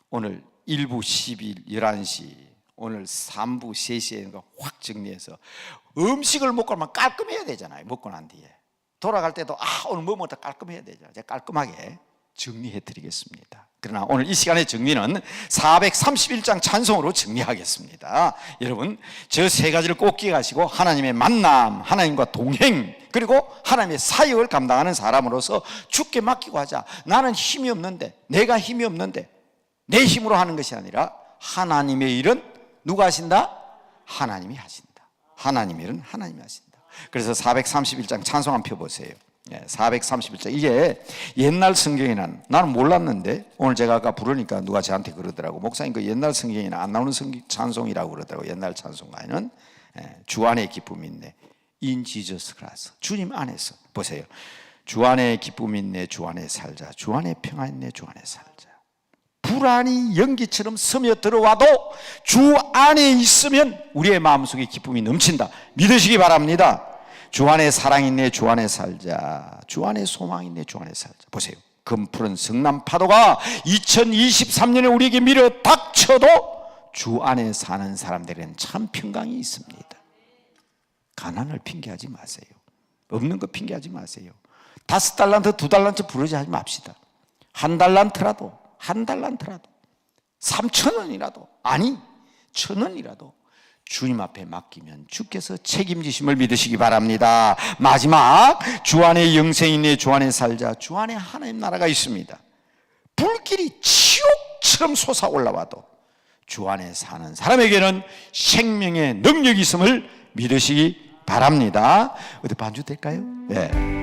오늘 1부 10일 11시, 오늘 3부 3시에 확 정리해서 음식을 먹고 나면 깔끔해야 되잖아요. 먹고 난 뒤에 돌아갈 때도 오늘 뭐 먹다 깔끔해야 되잖아요. 제가 깔끔하게 정리해 드리겠습니다. 그러나 오늘 이 시간의 정리는 431장 찬송으로 정리하겠습니다. 여러분, 저 세 가지를 꼭 기억하시고 하나님의 만남, 하나님과 동행, 그리고 하나님의 사역을 감당하는 사람으로서 주께 맡기고 하자. 나는 힘이 없는데, 내가 힘이 없는데 내 힘으로 하는 것이 아니라 하나님의 일은 누가 하신다? 하나님이 하신다. 하나님의 일은 하나님이 하신다. 그래서 431장 찬송 한번 펴보세요. 431장, 이게 옛날 성경에는 나는 몰랐는데 오늘 제가 아까 부르니까 누가 저한테 그러더라고. 목사님, 그 옛날 성경에는 안 나오는 찬송이라고 그러더라고. 옛날 찬송가에는 주 안에 기쁨이 있네, In Jesus Christ, 주님 안에서. 보세요. 주 안에 기쁨이 있네, 주 안에 살자. 주 안에 평안 있네, 주 안에 살자. 불안이 연기처럼 스며들어와도 주 안에 있으면 우리의 마음속에 기쁨이 넘친다. 믿으시기 바랍니다. 주 안에 사랑이 있네, 주 안에 살자. 주 안에 소망이 있네, 주 안에 살자. 보세요. 금푸른 성남 파도가 2023년에 우리에게 밀어 닥쳐도 주 안에 사는 사람들에게는 참 평강이 있습니다. 가난을 핑계하지 마세요. 없는 거 핑계하지 마세요. 5달란트, 2달란트 부르지 맙시다. 1달란트라도 3,000원이라도, 아니 1,000원이라도 주님 앞에 맡기면 주께서 책임지심을 믿으시기 바랍니다. 마지막, 주 안에 영생이 있네, 주 안에 살자. 주 안에 하나님 나라가 있습니다. 불길이 지옥처럼 솟아올라와도 주 안에 사는 사람에게는 생명의 능력이 있음을 믿으시기 바랍니다. 어디 반주 될까요? 네.